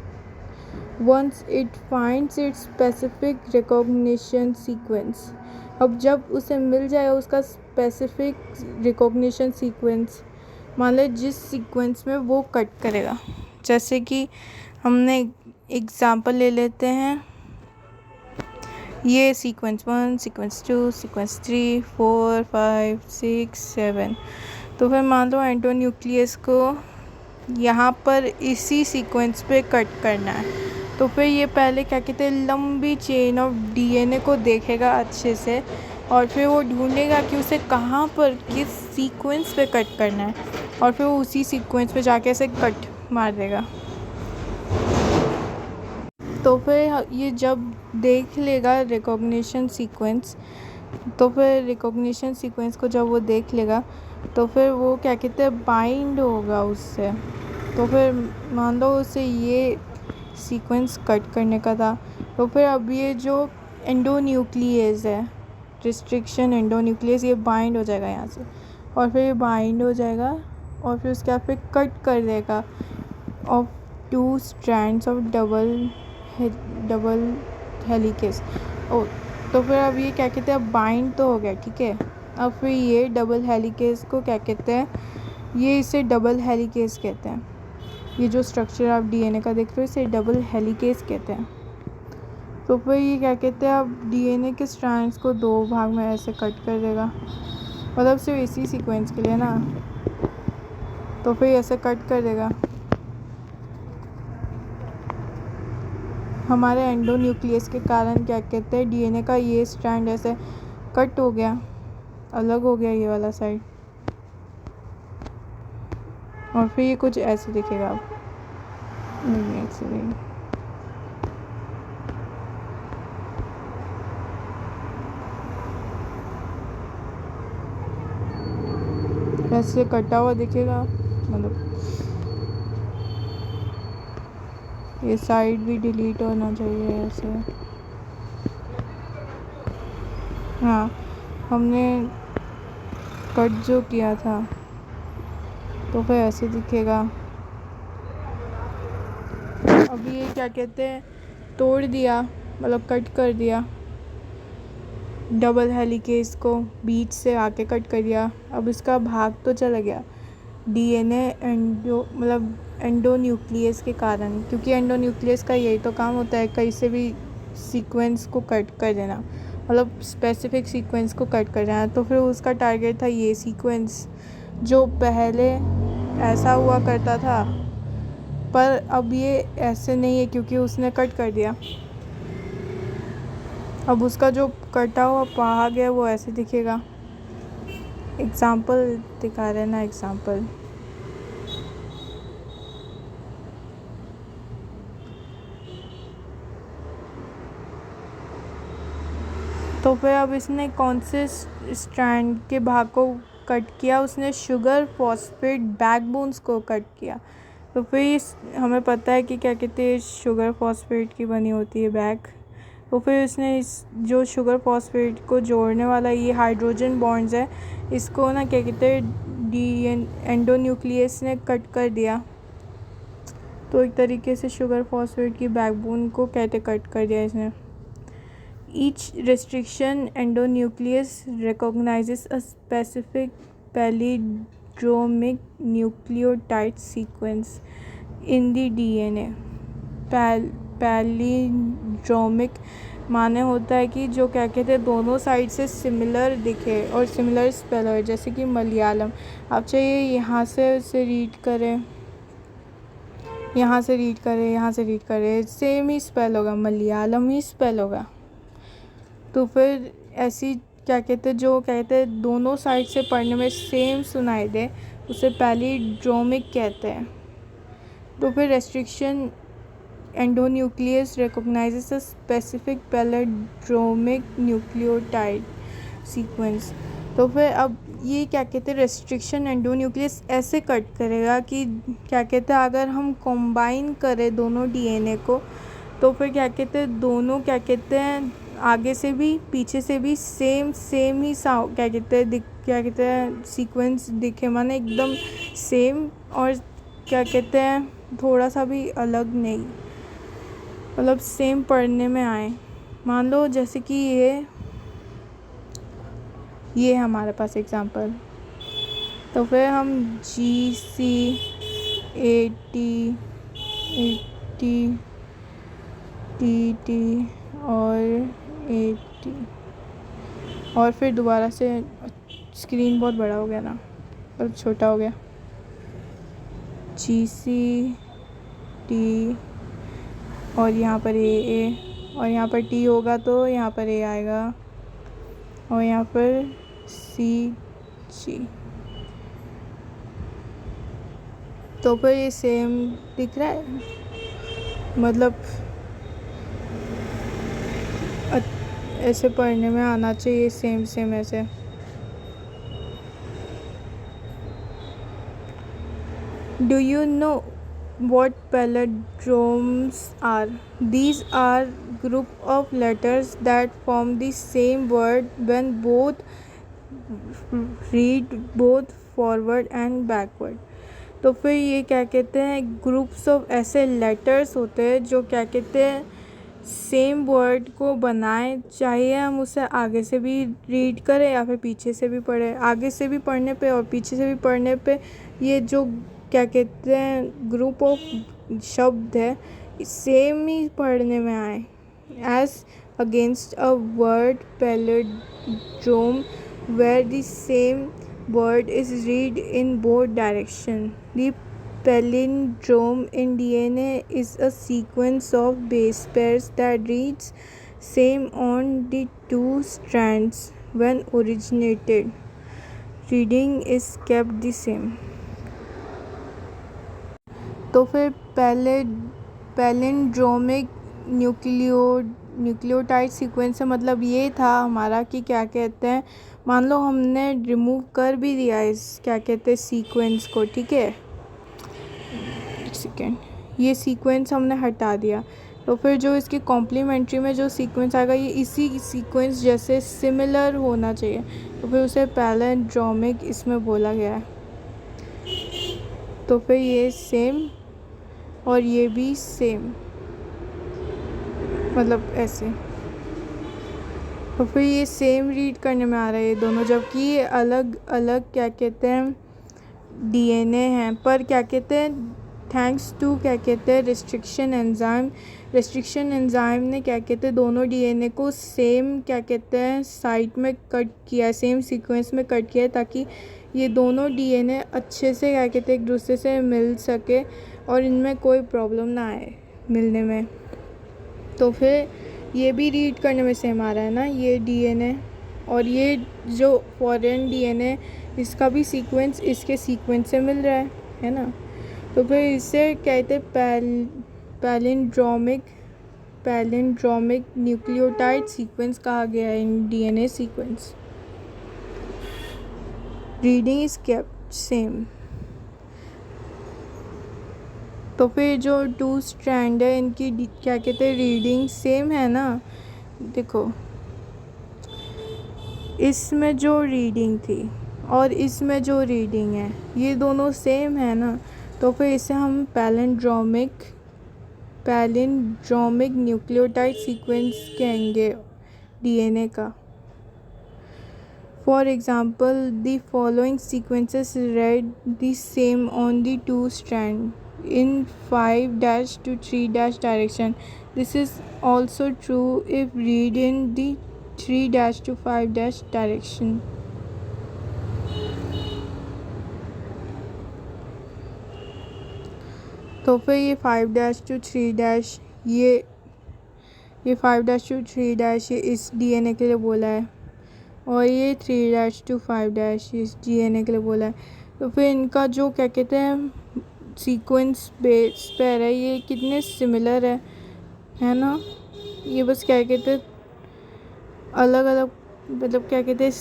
Once it finds its specific recognition sequence, अब जब उसे मिल जाएगा उसका स्पेसिफिक रिकॉग्निशन सीक्वेंस, मान लो जिस सीक्वेंस में वो कट करेगा। जैसे कि हमने एग्जांपल ले लेते हैं, ये सीक्वेंस 1, सीक्वेंस 2, सीक्वेंस 3, 4, 5, 6, 7। तो फिर मान लो एंडोन्यूक्लियस को यहाँ पर इसी सीक्वेंस पे कट करना है, तो फिर ये पहले क्या कहते हैं लंबी चेन ऑफ डीएनए को देखेगा अच्छे से, और फिर वो ढूंढेगा कि उसे कहाँ पर किस सीक्वेंस पे कट करना है, और फिर वो उसी सीक्वेंस पे जाके ऐसे कट मार देगा। तो फिर ये जब देख लेगा रिकॉग्निशन सीक्वेंस, तो फिर रिकॉग्निशन सीक्वेंस को जब वो देख लेगा तो फिर वो क्या कहते हैं बाइंड होगा उससे। तो फिर मान लो उसे ये सीक्वेंस कट करने का था, तो फिर अब ये जो एंडोन्यूक्लियस है, रिस्ट्रिक्शन एंडोन्यूक्लियस, ये बाइंड हो जाएगा यहाँ से, और फिर ये बाइंड हो जाएगा और फिर उसके बाद फिर कट कर देगा of 2 strands of double helicase. तो फिर अब ये क्या कहते हैं बाइंड तो हो गया, ठीक है। अब फिर ये डबल हेलिकेस को क्या कहते हैं, ये इसे डबल हेलिकेस कहते हैं। ये जो स्ट्रक्चर आप डीएनए का देख रहे हो इसे डबल हेलिकेस कहते हैं। तो फिर ये क्या कहते हैं अब डीएनए के स्ट्रैंड्स को 2 भाग में ऐसे कट कर देगा, मतलब सिर्फ इसी सीक्वेंस के लिए ना, तो फिर ऐसे कट कर देगा। हमारे एंडोन्यूक्लियस के कारण क्या कहते हैं डीएनए का ये स्ट्रैंड ऐसे कट हो गया, अलग हो गया ये वाला साइड, और फिर ये कुछ ऐसे दिखेगा। अब ऐसे कटा हुआ दिखेगा, मतलब ये साइड भी डिलीट होना चाहिए ऐसे। हाँ, हमने कट जो किया था तो फिर ऐसे दिखेगा। अब ये क्या कहते हैं तोड़ दिया, मतलब कट कर दिया, डबल हेलिकेस को बीच से आके कट कर दिया। अब इसका भाग तो चला गया डीएनए एंडोन्यूक्लियस के कारण, क्योंकि एंडोन्यूक्लियस का यही तो काम होता है कहीं से भी सीक्वेंस को कट कर देना, मतलब स्पेसिफिक सीक्वेंस को कट कर देना। तो फिर उसका टारगेट था ये सीक्वेंस जो पहले ऐसा हुआ करता था, पर अब ये ऐसे नहीं है क्योंकि उसने कट कर दिया। अब उसका जो कटा हुआ भाग है वो ऐसे दिखेगा। एग्ज़ाम्पल दिखा रहे हैं ना, एग्ज़ाम्पल। तो फिर अब इसने कौन से स्ट्रैंड के भाग को कट किया? उसने शुगर फॉस्फेट बैकबोन्स को कट किया। तो फिर हमें पता है कि क्या कहते हैं, शुगर फॉस्फेट की बनी होती है बैक। तो फिर इसने इस जो शुगर फॉस्फेट को जोड़ने वाला ये हाइड्रोजन बॉन्ड्स है, इसको ना क्या कहते हैं, एंडोन्यूक्लियस ने कट कर दिया। तो एक तरीके से शुगर फॉस्फेट की बैकबोन को कहते कट कर दिया इसने। Each restriction endonuclease recognizes a specific palindromic nucleotide sequence in the DNA. Palindromic माने होता है कि जो क्या कहते हैं, दोनों साइड से सिमिलर दिखे और सिमिलर स्पेल हो, जैसे कि मलयालम। आप चाहिए यहाँ से उसे रीड करें, यहाँ से रीड करें, यहाँ से रीड करें, सेम ही स्पेल होगा, मलयालम ही स्पेल होगा। तो फिर ऐसी क्या कहते हैं, जो कहते हैं दोनों साइड से पढ़ने में सेम सुनाई दे, उसे पैलिड्रोमिक कहते हैं। तो फिर restriction endonuclease recognizes a specific palindromic nucleotide sequence. तो फिर अब ये क्या कहते हैं, रेस्ट्रिक्शन एंडोन्यूक्लियस ऐसे कट करेगा कि क्या कहते हैं, अगर हम कंबाइन करें दोनों डीएनए को, तो फिर क्या कहते हैं, दोनों क्या कहते हैं, आगे से भी पीछे से भी सेम ही क्या कहते हैं सीक्वेंस दिखे, माने एकदम सेम, और क्या कहते हैं थोड़ा सा भी अलग नहीं, मतलब सेम पढ़ने में आए। मान लो जैसे कि ये है हमारे पास एग्जांपल। तो फिर हम GC80 और 80 और फिर दोबारा से, स्क्रीन बहुत बड़ा हो गया ना, और छोटा हो गया, GCT और यहाँ पर A और यहाँ पर T होगा तो यहाँ पर A आएगा और यहाँ पर CG। तो फिर ये सेम दिख रहा है, मतलब ऐसे पढ़ने में आना चाहिए सेम ऐसे। Do you know what palindromes are? These are group of letters that form the same word when both read both forward and backward. तो फिर ये क्या कहते हैं, ग्रुप्स ऑफ ऐसे लेटर्स होते हैं जो क्या कहते हैं सेम वर्ड को बनाएं, चाहे हम उसे आगे से भी रीड करें या फिर पीछे से भी पढ़ें। आगे से भी पढ़ने पे और पीछे से भी पढ़ने पे ये जो क्या कहते हैं ग्रुप ऑफ शब्द है सेम ही पढ़ने में आए। As against a word palindrome where the same word is read in both directions. The palindrome in DNA is a sequence of base pairs that reads same on the two strands when originated. Reading is kept the same. तो फिर पैलिंड्रोमिक न्यूक्लियोटाइड सीक्वेंस से मतलब ये था हमारा कि क्या कहते हैं, मान लो हमने रिमूव कर भी दिया इस क्या कहते हैं सीक्वेंस को, ठीक है, एक सेकेंड, ये सीक्वेंस हमने हटा दिया, तो फिर जो इसकी कॉम्प्लीमेंट्री में जो सीक्वेंस आएगा ये इसी सीक्वेंस जैसे सिमिलर होना चाहिए, तो फिर उसे पैलिंड्रोमिक इसमें बोला गया है। तो फिर ये सेम और ये भी सेम, मतलब ऐसे, तो फिर ये सेम रीड करने में आ रहा है ये दोनों, जबकि ये अलग अलग क्या कहते हैं डीएनए हैं, पर क्या कहते हैं थैंक्स टू क्या कहते हैं रेस्ट्रिक्शन एंजाइम ने क्या कहते हैं दोनों डीएनए को सेम क्या कहते हैं साइड में कट किया, सेम सीक्वेंस में कट किया, ताकि ये दोनों डीएनए अच्छे से क्या कहते हैं एक दूसरे से मिल सके और इनमें कोई प्रॉब्लम ना आए मिलने में। तो फिर ये भी रीड करने में सेम आ रहा है ना, ये डीएनए और ये जो फॉरेन डीएनए इसका भी सीक्वेंस इसके सीक्वेंस से मिल रहा है ना। तो फिर इसे कहते हैं पैलिंड्रोमिक न्यूक्लियोटाइड सीक्वेंस कहा गया है in DNA sequence. Reading is kept same. तो फिर जो 2 स्ट्रैंड है इनकी क्या कहते हैं रीडिंग सेम है ना। देखो इसमें जो रीडिंग थी और इसमें जो रीडिंग है ये दोनों सेम है ना। तो फिर इसे हम पैलिंड्रोमिक न्यूक्लियोटाइड सीक्वेंस कहेंगे डीएनए का। For example the following sequences read the same on the 2 strand in 5' to 3' direction. This is also true if read in the 3' to 5' direction. तो फिर ये 5' to 3' ये 5' to 3' ये इस डीएनए के लिए बोला है और ये 3' to 5' इस डीएनए के लिए बोला है। तो फिर इनका जो क्या कहते हैं सीक्वेंस बेस पेयर है ये कितने सिमिलर है ना। ये बस क्या कहते हैं अलग अलग मतलब क्या कहते हैं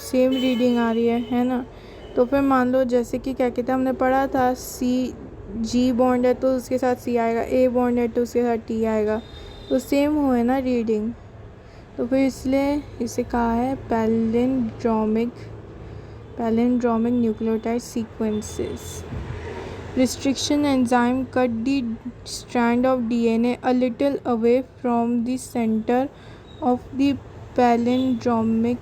सेम रीडिंग आ रही है ना। तो फिर मान लो जैसे कि क्या कहते हैं हमने पढ़ा था G बॉन्ड है तो उसके साथ C आएगा, A बॉन्ड है तो उसके साथ T आएगा, तो सेम हो है ना रीडिंग। तो फिर इसलिए इसे कहा है palindromic nucleotide sequences. Restriction enzyme cut the strand of DNA a little away from the center of the palindrome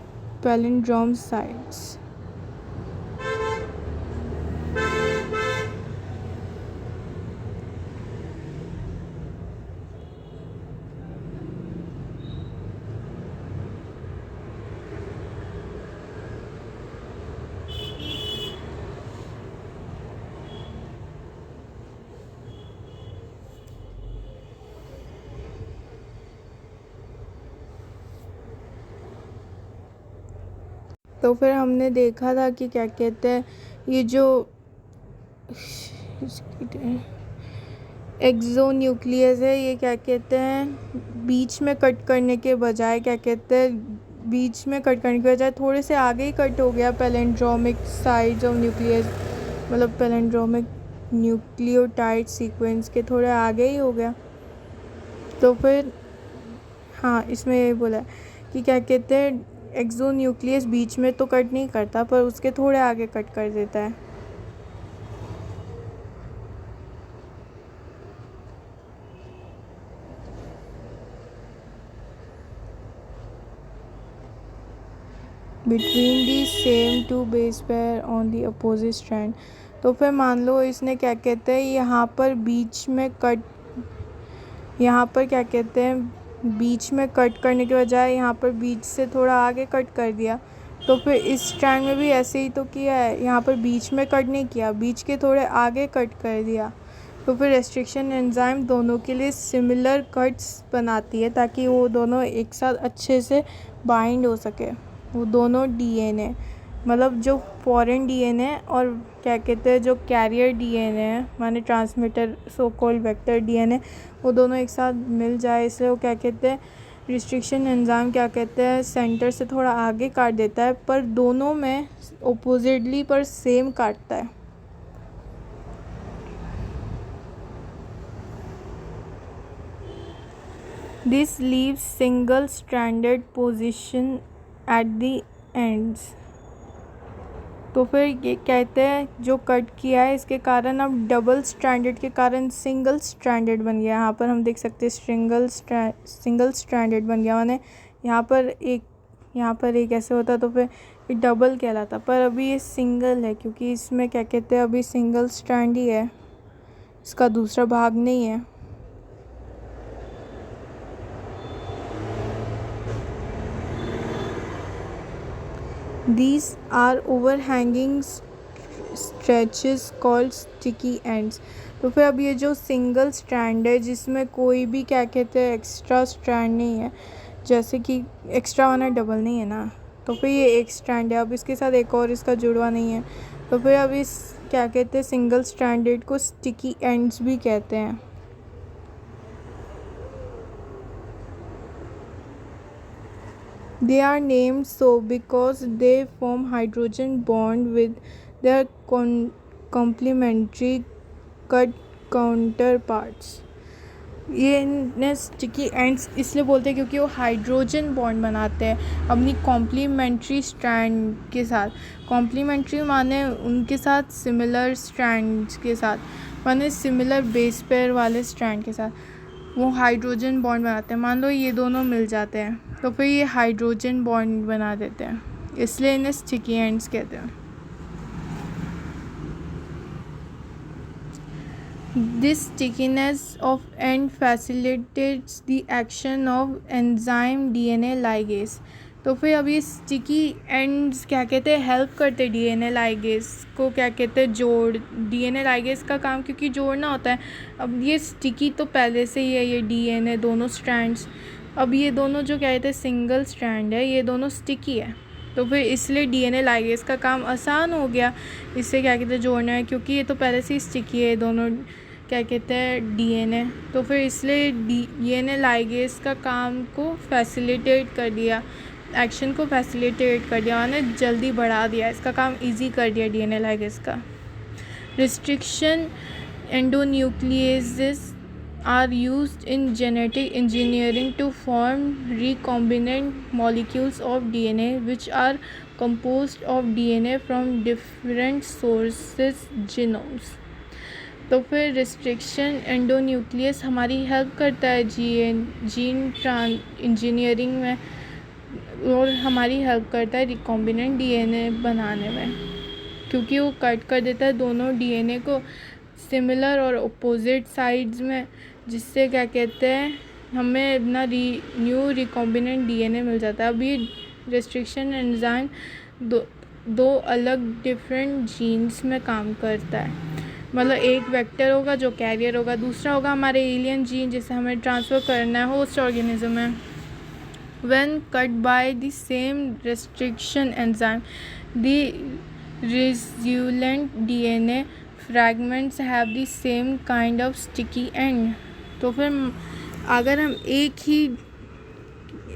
sites. तो फिर हमने देखा था कि क्या कहते हैं ये जो एक्सोन्यूक्लियस है ये क्या कहते हैं बीच में कट करने के बजाय क्या कहते हैं बीच में कट करने के बजाय थोड़े से आगे ही कट हो गया पैलिंड्रोमिक साइड्स ऑफ न्यूक्लियस, मतलब पैलिंड्रोमिक न्यूक्लियोटाइड सीक्वेंस के थोड़े आगे ही हो गया। तो फिर हाँ इसमें ये बोला है कि क्या कहते हैं एक्सोन्यूक्लियस बीच में तो कट नहीं करता पर उसके थोड़े आगे कट कर देता है। Between the same 2 base pair on the opposite strand. तो फिर मान लो इसने क्या कहते हैं यहाँ पर क्या कहते हैं बीच में कट करने के बजाय यहाँ पर बीच से थोड़ा आगे कट कर दिया। तो फिर इस स्ट्रैंड में भी ऐसे ही तो किया है, यहाँ पर बीच में कट नहीं किया, बीच के थोड़े आगे कट कर दिया। तो फिर रेस्ट्रिक्शन एंजाइम दोनों के लिए सिमिलर कट्स बनाती है ताकि वो दोनों एक साथ अच्छे से बाइंड हो सके। वो दोनों डीएनए मतलब जो फॉरेन डीएनए और क्या कहते हैं जो कैरियर डीएनए है माने transmitter so called vector DNA वो दोनों एक साथ मिल जाए, इसलिए वो क्या कहते हैं रिस्ट्रिक्शन एंजाइम क्या कहते हैं सेंटर से थोड़ा आगे काट देता है पर दोनों में ओपोजिटली पर सेम काटता है। This leaves single stranded position at the ends. तो फिर ये कहते हैं जो कट किया है इसके कारण अब डबल स्ट्रैंडेड के कारण सिंगल स्ट्रैंडेड बन गया। यहाँ पर हम देख सकते हैं सिंगल स्ट्रैंडेड बन गया माने यहाँ पर एक ऐसे होता तो फिर ये डबल कहलाता, पर अभी ये सिंगल है क्योंकि इसमें क्या कहते हैं अभी सिंगल स्ट्रैंड ही है, इसका दूसरा भाग नहीं है। These are overhanging stretches called sticky ends. तो फिर अब ये जो सिंगल स्ट्रैंड है जिसमें कोई भी क्या कहते हैं एक्स्ट्रा स्ट्रैंड नहीं है, जैसे कि एक्स्ट्रा वाला डबल नहीं है ना, तो फिर ये एक स्ट्रैंड है, अब इसके साथ एक और इसका जुड़वा नहीं है, तो फिर अब इस क्या कहते हैं सिंगल स्ट्रैंडेड को स्टिकी एंड्स भी कहते हैं. They are named so because they form hydrogen bond with their complementary cut counterparts. ये इन्हें स्टिकी एंड्स इसलिए बोलते हैं क्योंकि वो हाइड्रोजन बॉन्ड बनाते हैं अपनी कॉम्प्लीमेंट्री स्ट्रैंड के साथ. कॉम्प्लीमेंट्री माने उनके साथ सिमिलर स्ट्रैंड्स के साथ, माने सिमिलर बेस पेयर वाले स्ट्रैंड के साथ वो हाइड्रोजन बॉन्ड बनाते हैं. मान लो ये दोनों मिल जाते हैं तो फिर ये हाइड्रोजन बॉन्ड बना देते हैं, इसलिए इन्हें स्टिकी एंड्स कहते हैं. This stickiness of end facilitates the action of enzyme DNA ligase. तो फिर अब ये स्टिकी एंड्स क्या कहते हैं हेल्प करते DNA लाइगेस को क्या कहते हैं जोड़. DNA लाइगेस का काम क्योंकि जोड़ना होता है. अब ये स्टिकी तो पहले से ही है ये DNA दोनों स्ट्रैंड्स, अब ये दोनों जो क्या कहते हैं सिंगल स्ट्रैंड है ये दोनों स्टिकी है, तो फिर इसलिए DNA लाइगेस का काम आसान हो गया. इससे क्या कहते हैं जोड़ना है क्योंकि ये तो पहले से ही स्टिकी है दोनों क्या कहते हैं DNA, तो फिर इसलिए DNA लाइगेस का काम को फैसिलिटेट कर दिया, एक्शन को फैसिलिटेट कर दिया, मैंने जल्दी बढ़ा दिया, इसका काम इजी कर दिया DNA लाइगेस का. Restriction endonucleases are used in genetic engineering to form recombinant molecules of DNA which are composed of DNA from different sources genomes. तो फिर रिस्ट्रिक्शन एंडोन्यूक्लियस हमारी हेल्प करता है जीन इंजीनियरिंग में और हमारी हेल्प करता है रिकॉम्बिनेंट DNA बनाने में, क्योंकि वो कट कर देता है दोनों DNA को सिमिलर और अपोजिट साइड्स में, जिससे क्या कहते हैं हमें अपना न्यू रिकॉम्बिनेंट DNA मिल जाता है. अब ये रिस्ट्रिक्शन एंजाइम दो अलग डिफरेंट जीन्स में काम करता है. मतलब एक वेक्टर होगा जो कैरियर होगा, दूसरा होगा हमारे एलियन जीन जिसे हमें ट्रांसफ़र करना है होस्ट ऑर्गेनिज्म में. When cut by the same restriction enzyme, the resultant DNA fragments have the same kind of sticky end. तो फिर अगर हम एक ही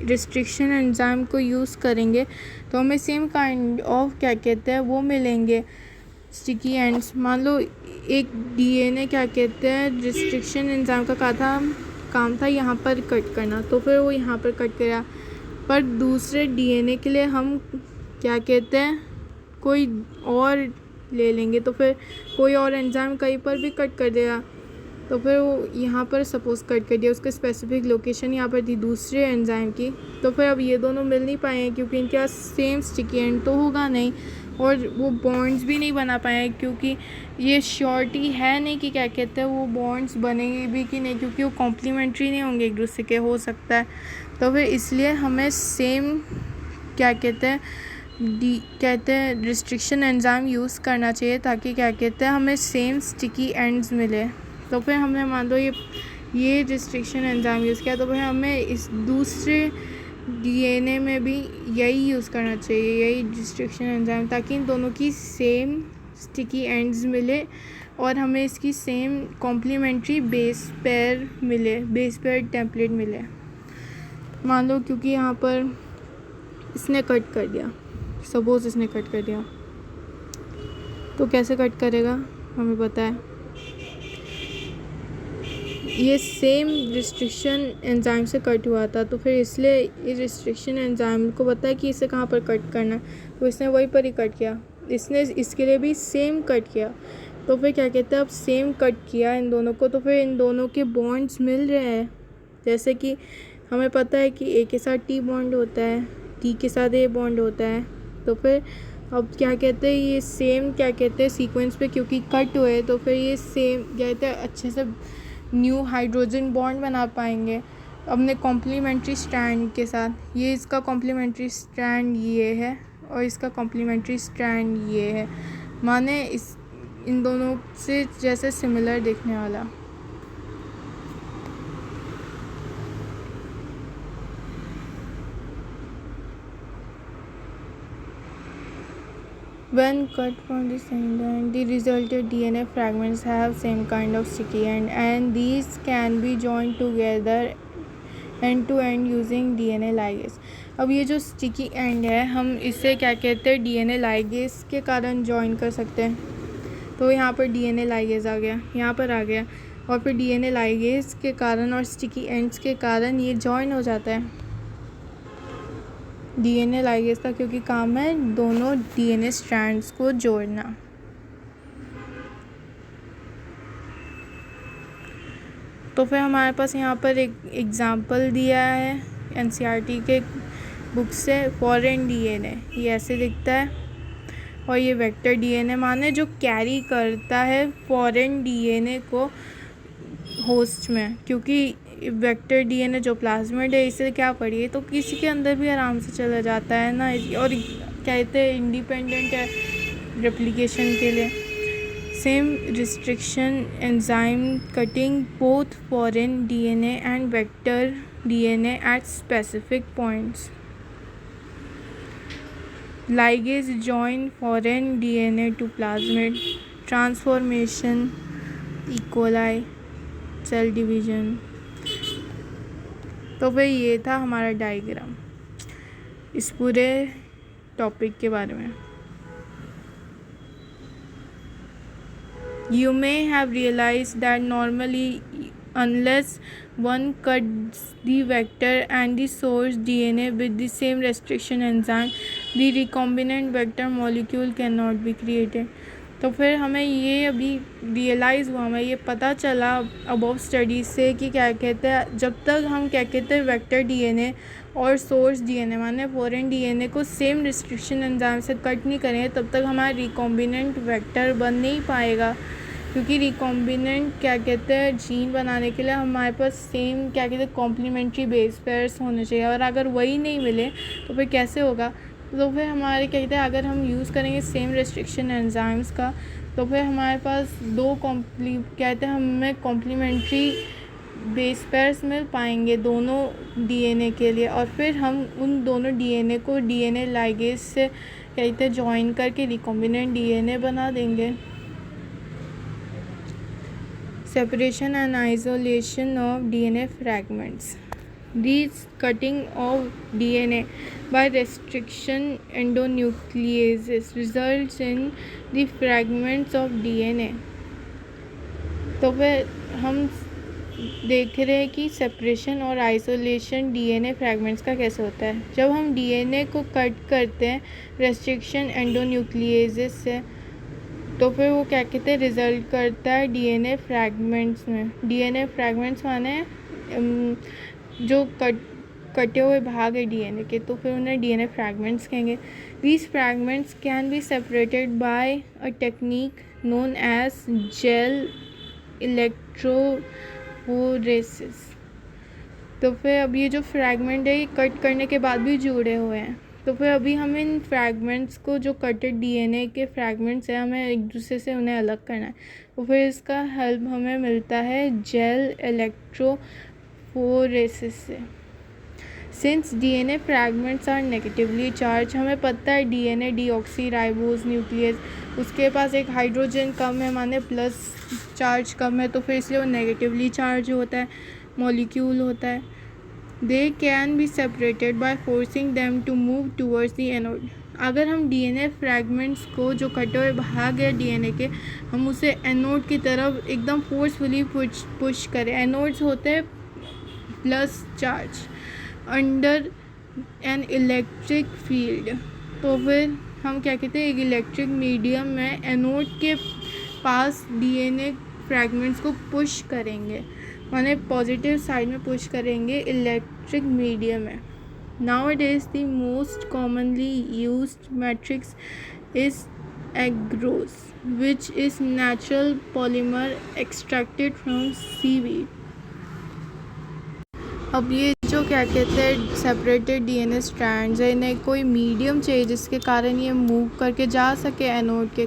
रिस्ट्रिक्शन एंजाइम को यूज़ करेंगे तो हमें सेम काइंड ऑफ क्या कहते हैं वो मिलेंगे स्टिकी एंड्स. मान लो एक DNA क्या कहते हैं रिस्ट्रिक्शन एंजाइम का काम था यहाँ पर कट करना, तो फिर वो यहाँ पर कट करा, पर दूसरे DNA के लिए हम क्या कहते हैं कोई और ले लेंगे, तो फिर कोई और एंजाइम कहीं पर भी कट कर देगा, तो फिर वो यहाँ पर सपोज़ कट कर दिया, उसका स्पेसिफिक लोकेशन यहाँ पर थी दूसरे एंजाइम की, तो फिर अब ये दोनों मिल नहीं पाए क्योंकि इनके पास सेम स्टिकी एंड तो होगा नहीं और वो बॉन्ड्स भी नहीं बना पाए क्योंकि ये श्योरिटी है नहीं कि क्या कहते हैं वो बॉन्ड्स बनेंगे भी कि नहीं, क्योंकि वो कॉम्प्लीमेंट्री नहीं होंगे एक दूसरे के, हो सकता है. तो फिर इसलिए हमें सेम क्या कहते हैं रिस्ट्रिक्शन एंजाइम यूज़ करना चाहिए ताकि क्या कहते हैं हमें सेम स्टिकी एंड्स मिले. तो फिर हमने मान लो ये रिस्ट्रिक्शन एंजाइम यूज़ किया, तो फिर हमें इस दूसरे DNA में भी यही यूज़ करना चाहिए, यही रिस्ट्रिक्शन एंजाइम, ताकि इन दोनों की सेम स्टिकी एंड्स मिले और हमें इसकी same complementary base pair template मिले. मान लो क्योंकि यहाँ पर इसने कट कर दिया, सपोज़ इसने कट कर दिया, तो कैसे कट करेगा हमें पता है, ये सेम रिस्ट्रिक्शन एंजाइम से कट हुआ था, तो फिर इसलिए इस रिस्ट्रिक्शन एंजाइम को पता है कि इसे कहाँ पर कट करना है, तो इसने वहीं पर ही कट किया, इसने इसके लिए भी सेम कट किया. तो फिर क्या कहते हैं अब सेम कट किया इन दोनों को, तो फिर इन दोनों के बॉन्ड्स मिल रहे हैं. जैसे कि हमें पता है कि A के साथ T बॉन्ड होता है, T के साथ A बॉन्ड होता है, तो फिर अब क्या कहते हैं ये सेम क्या कहते हैं सीक्वेंस पे क्योंकि कट हुए, तो फिर ये सेम क्या कहते हैं अच्छे से न्यू हाइड्रोजन बॉन्ड बना पाएंगे अपने कॉम्प्लीमेंट्री स्ट्रैंड के साथ. ये इसका कॉम्प्लीमेंट्री स्ट्रैंड ये है और इसका कॉम्प्लीमेंट्री स्ट्रैंड ये है, माने इन दोनों से जैसे सिमिलर दिखने वाला। When cut from the same end, the resulted DNA fragments have same kind of sticky end, and these can be joined together end to end using DNA ligase। अब ये जो स्टिकी एंड है, हम इसे क्या कहते हैं, DNA ligase के कारण जॉइन कर सकते हैं। तो यहाँ पर DNA ligase आ गया, यहाँ पर आ गया, और फिर DNA ligase के कारण और स्टिकी एंड्स के कारण ये जॉइन हो जाता है। DNA ligase का क्योंकि काम है दोनों DNA स्ट्रैंड्स को जोड़ना। तो फिर हमारे पास यहाँ पर एक एग्ज़ाम्पल दिया है NCERT के बुक से। फॉरेन DNA ये ऐसे दिखता है, और ये वेक्टर DNA माने जो कैरी करता है फॉरेन DNA को होस्ट में, क्योंकि वेक्टर DNA जो प्लाज्मिड है इसे क्या पढ़िए तो किसी के अंदर भी आराम से चला जाता है ना, और कहते हैं इंडिपेंडेंट है रेप्लिकेशन के लिए। Same restriction enzyme cutting both foreign DNA and vector DNA at specific points. Ligase join foreign DNA to plasmid, transformation, E. coli, cell division। तो फिर ये था हमारा डायग्राम इस पूरे टॉपिक के बारे में। You may have realized that normally unless one cuts the vector and the source DNA with the same restriction enzyme, the recombinant vector molecule cannot be created। तो फिर हमें ये अभी रियलाइज़ हुआ, हमें ये पता चला अबव स्टडीज़ से कि क्या कहते हैं, जब तक हम क्या कहते हैं वेक्टर DNA और सोर्स DNA माने फॉरेन DNA को सेम रिस्ट्रिक्शन एंजाइम से कट नहीं करेंगे तब तक हमारा रिकॉम्बिनेंट वेक्टर बन नहीं पाएगा। क्योंकि रिकॉम्बिनेंट क्या कहते हैं जीन बनाने के लिए हमारे पास सेम क्या कहते हैं कॉम्प्लीमेंट्री बेस पेयर्स होने चाहिए, और अगर वही नहीं मिले तो फिर कैसे होगा। तो फिर हमारे क्या कहते हैं अगर हम यूज़ करेंगे सेम रेस्ट्रिक्शन एंजाइम्स का तो फिर हमारे पास दो कहते हैं हमें कॉम्प्लीमेंट्री बेस पेयर्स मिल पाएंगे दोनों DNA के लिए, और फिर हम उन दोनों DNA को DNA लाइगेज से कहते हैं जॉइन करके रिकॉम्बिनेंट DNA बना देंगे। Separation and isolation of DNA fragments. These cutting of DNA by restriction endonucleases results in the fragments of DNA। तो फिर हम देख रहे हैं कि सेपरेशन और आइसोलेशन DNA फ्रैगमेंट्स का कैसे होता है। जब हम DNA को कट करते हैं रेस्ट्रिक्शन एंडोन्यूक्लिएजेस से तो फिर वो क्या कहते हैं रिज़ल्ट करता है DNA फ्रैगमेंट्स में। DNA फ्रैगमेंट्स माने जो कटे हुए भाग है DNA के, तो फिर उन्हें DNA फ्रैगमेंट्स कहेंगे। These fragments can be separated by a technique known as gel electrophoresis। तो फिर अब ये जो फ्रैगमेंट है ये कट करने के बाद भी जुड़े हुए हैं, तो फिर अभी हम इन फ्रैगमेंट्स को जो कटेड DNA के फ्रैगमेंट्स हैं हमें एक दूसरे से उन्हें अलग करना है। तो फिर इसका हेल्प हमें मिलता है जेल इलेक्ट्रोफोरेसिस से। Since DNA fragments are negatively charge, हमें पता है DNA डीऑक्सीराइबोज न्यूक्लियस उसके पास एक हाइड्रोजन कम है माने प्लस चार्ज कम है, तो फिर इसलिए वो नेगेटिवली चार्ज होता है मॉलिक्यूल होता है। They can be separated by forcing them to move towards the anode। अगर हम DNA फ्रैगमेंट्स को जो कटे हुए भाग है DNA के हम उसे एनोड की तरफ एकदम फोर्सफुली पुश करें। एनोड्स होते हैं plus charge under an electric field, तो फिर हम क्या कहते हैं एक इलेक्ट्रिक मीडियम में एनोड के पास DNA फ्रैगमेंट्स को पुश करेंगे, माने पॉजिटिव साइड में पुश करेंगे इलेक्ट्रिक मीडियम में। Nowadays the most commonly used matrix is agarose, which is natural polymer extracted from seaweed। अब ये जो क्या कहते हैं सेपरेटेड डीएनए स्ट्रैंड्स है, इन्हें कोई मीडियम चाहिए जिसके कारण ये मूव करके जा सके एनोड के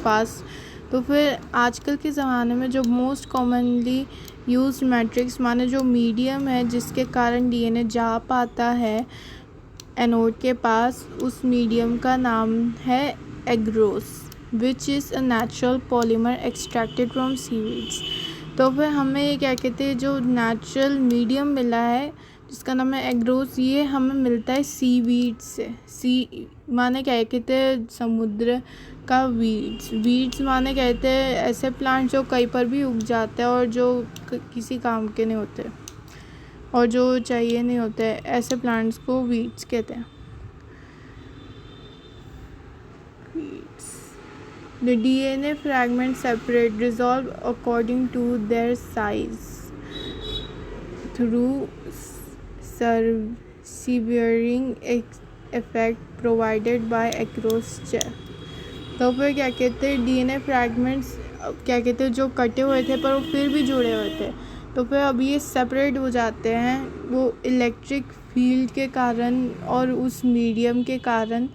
पास। तो फिर आजकल के ज़माने में जो मोस्ट कॉमनली यूज्ड मैट्रिक्स माने जो मीडियम है जिसके कारण डीएनए जा पाता है एनोड के पास, उस मीडियम का नाम है agarose, which is a natural polymer extracted from seaweeds. तो फिर हमें ये क्या कहते हैं जो नेचुरल मीडियम मिला है जिसका नाम है एग्रोस, ये हमें मिलता है सीवीड्स से। सी माने क्या कहते हैं समुद्र का वीड्स। वीड्स माने कहते हैं ऐसे प्लांट जो कहीं पर भी उग जाते हैं और जो किसी काम के नहीं होते और जो चाहिए नहीं होते, ऐसे प्लांट्स को वीड्स कहते हैं। The DNA fragments separate, resolve according to their size through severing effect provided by aqueous gel। तो फिर क्या कहते हैं डीएनए फ्रैगमेंट्स क्या कहते हैं जो कटे हुए थे पर वो फिर भी जुड़े हुए थे, तो फिर अब ये सेपरेट हो जाते हैं वो इलेक्ट्रिक फील्ड के कारण और उस मीडियम के कारण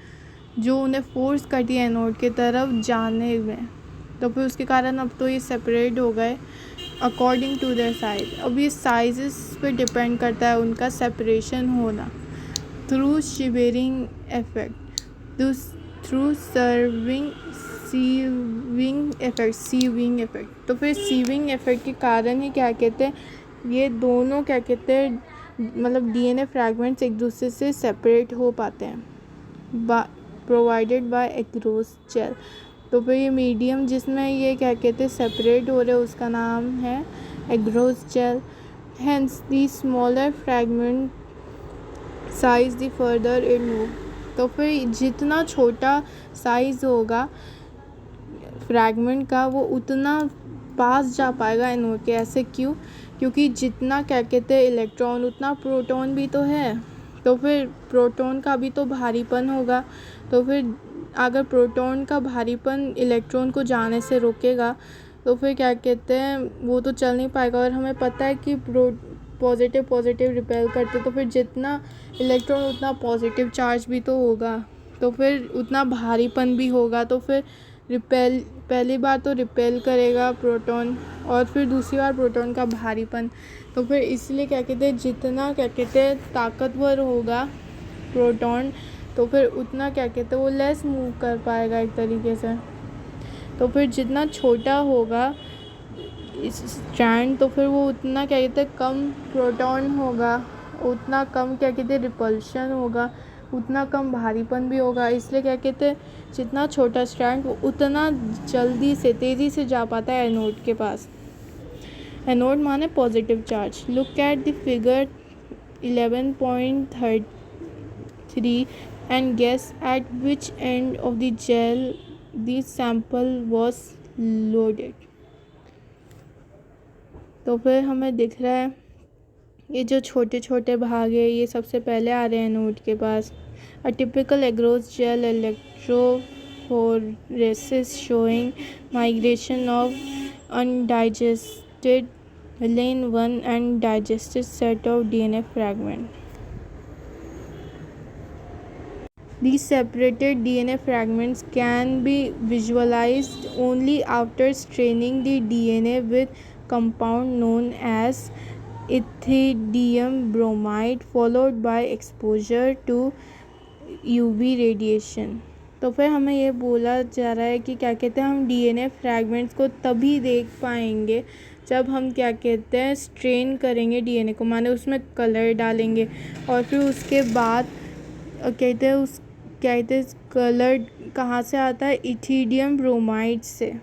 जो उन्हें फोर्स करती है एनोड की तरफ जाने में। तो फिर उसके कारण अब तो ये सेपरेट हो गए अकॉर्डिंग टू देयर साइज। अब ये साइजेस पे डिपेंड करता है उनका सेपरेशन होना through shivering effect, through sieving effect. तो फिर सीविंग इफेक्ट के कारण ही क्या कहते हैं ये दोनों क्या कहते हैं मतलब डीएनए फ्रैगमेंट्स एक दूसरे से सेपरेट हो पाते हैं प्रोवाइडेड बाय एक्रोस जेल। तो फिर ये मीडियम जिसमें ये क्या कहते हैं सेपरेट हो रहे हैं उसका नाम है agarose gel. Hence the smaller fragment size the further it move. तो फिर जितना छोटा साइज़ होगा फ्रैगमेंट का वो उतना पास जा पाएगा एनोड के। ऐसे क्यों? क्योंकि जितना क्या कहते हैं इलेक्ट्रॉन उतना प्रोटॉन भी तो है, तो फिर प्रोटॉन का भी तो भारीपन होगा। तो फिर अगर प्रोटॉन का भारीपन इलेक्ट्रॉन को जाने से रोकेगा तो फिर क्या कहते हैं वो तो चल नहीं पाएगा। और हमें पता है कि पॉजिटिव रिपेल करते, तो फिर जितना इलेक्ट्रॉन उतना पॉजिटिव चार्ज भी तो होगा, तो फिर उतना भारीपन भी होगा। तो फिर पहली बार तो रिपेल करेगा प्रोटॉन और फिर दूसरी बार प्रोटॉन का भारीपन। तो फिर इसलिए क्या कहते हैं जितना क्या कहते हैं ताकतवर होगा प्रोटॉन तो फिर उतना क्या कहते हैं वो लेस मूव कर पाएगा एक तरीके से। तो फिर जितना छोटा होगा इस स्ट्रैंड तो फिर वो उतना क्या कहते हैं कम प्रोटॉन होगा, उतना कम क्या कहते हैं रिपल्शन होगा, उतना कम भारीपन भी होगा। इसलिए क्या कहते हैं जितना छोटा स्ट्रैंड वो उतना जल्दी से तेज़ी से जा पाता है एनोड के पास। एनोड माने positive charge. Look at the figure 11.3 and guess at which end of the gel the sample was loaded। तो फिर हमें दिख रहा है ये जो छोटे छोटे भाग है ये सबसे पहले आ रहे हैं एनोड के पास। A typical agarose gel electrophoresis showing migration of undigested lane 1 and digested set of DNA fragment। These separated DNA fragments can be visualized only after staining the DNA with compound known as ethidium bromide followed by exposure to UV radiation। तो फिर हमें ये बोला जा रहा है कि क्या कहते हैं हम DNA फ्रैगमेंट्स को तभी देख पाएंगे जब हम क्या कहते हैं स्ट्रेन करेंगे DNA को, माने उसमें कलर डालेंगे और फिर उसके बाद कहते हैं कलर कहाँ से आता है इथिडियम ब्रोमाइड से।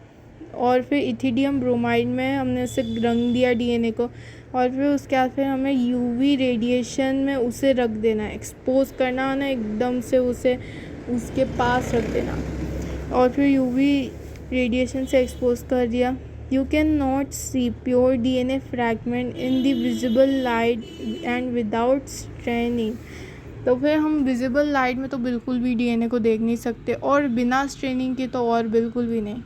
और फिर इथिडियम ब्रोमाइड में हमने उसे रंग दिया DNA को और फिर उसके बाद फिर हमें UV रेडिएशन में उसे रख देना है, एक्सपोज करना ना एकदम से उसे उसके पास रख देना और फिर UV रेडिएशन से एक्सपोज कर दिया। You cannot see pure DNA fragment in the visible light and without staining। तो फिर हम विजिबल लाइट में तो बिल्कुल भी DNA को देख नहीं सकते और बिना स्ट्रेनिंग के तो और बिल्कुल भी नहीं।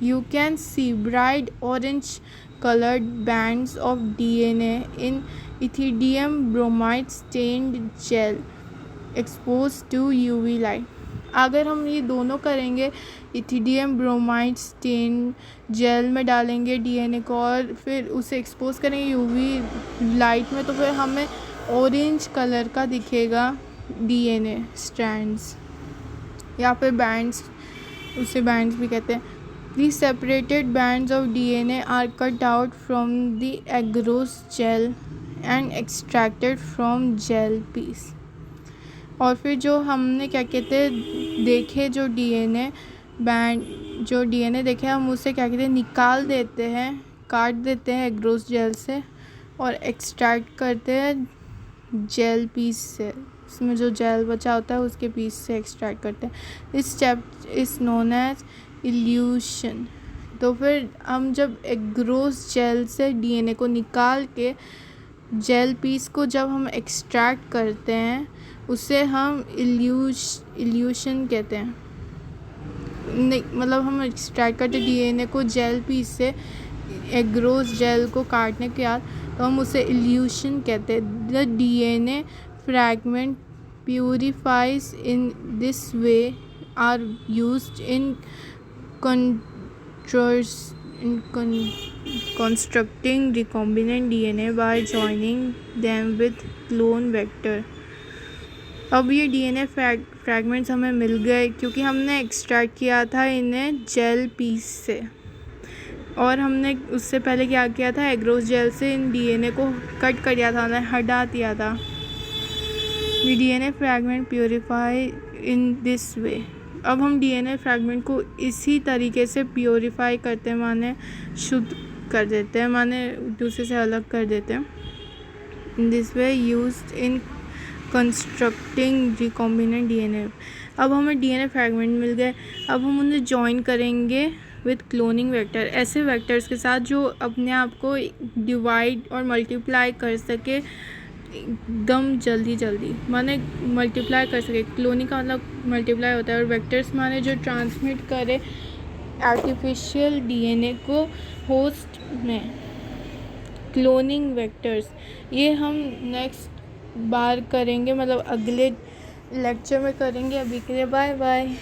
You can see bright orange colored bands of DNA in ethidium bromide stained gel exposed to UV light. अगर हम ये दोनों करेंगे, इथिडियम ब्रोमाइड स्टेन जेल में डालेंगे डीएनए को और फिर उसे एक्सपोज करेंगे यूवी लाइट में, तो फिर हमें ऑरेंज कलर का दिखेगा डीएनए स्ट्रैंड्स या फिर बैंड्स, उसे बैंड्स भी कहते हैं. These separated bands of DNA are cut out from the agarose gel and extracted from gel piece. और फिर जो हमने क्या कहते हैं देखे जो डीएनए बैंड जो डीएनए देखे हम उसे क्या कहते हैं निकाल देते हैं, काट देते हैं एग्रोस जेल से और एक्सट्रैक्ट करते हैं जेल पीस से. उसमें जो जेल बचा होता है उसके पीस से एक्सट्रैक्ट करते हैं. इस step is known as elution. तो फिर हम जब एग्रोस जेल से डीएनए को निकाल के जेल पीस को जब हम एक्सट्रैक्ट करते हैं उसे हम इल्यूशन कहते हैं. मतलब हम एक्सट्रैक्ट करते डीएनए को जेल पीस से एग्रोस जेल को काटने के बाद तो हम उसे इल्यूशन कहते हैं. The DNA fragment purifies in this way are used in constructing recombinant DNA by joining them with clone vector. अब ये डीएनए फ्रैगमेंट्स हमें मिल गए क्योंकि हमने एक्सट्रैक्ट किया था इन्हें जेल पीस से और हमने उससे पहले क्या किया था एग्रोस जेल से इन डीएनए को कट कर दिया था, उन्हें हटा दिया था. The DNA fragment purify in this वे. अब हम डीएनए फ्रैगमेंट को इसी तरीके से प्योरीफाई करते हैं, माने शुद्ध कर देते हैं, माने दूसरे से अलग कर देते हैं. इन this way used in constructing recombinant DNA. अब हमें डीएनए फ्रैगमेंट मिल गए, अब हम उन्हें जॉइन करेंगे विथ क्लोनिंग वेक्टर, ऐसे वेक्टर्स के साथ जो अपने आप को डिवाइड और मल्टीप्लाई कर सके एकदम जल्दी माने मल्टीप्लाई कर सके. क्लोनिंग का मतलब मल्टीप्लाई होता है और वेक्टर्स माने जो ट्रांसमिट करे आर्टिफिशियल डीएनए को होस्ट में. क्लोनिंग वेक्टर्स ये हम नेक्स्ट बार करेंगे, मतलब अगले लेक्चर में करेंगे. अभी के लिए बाय बाय.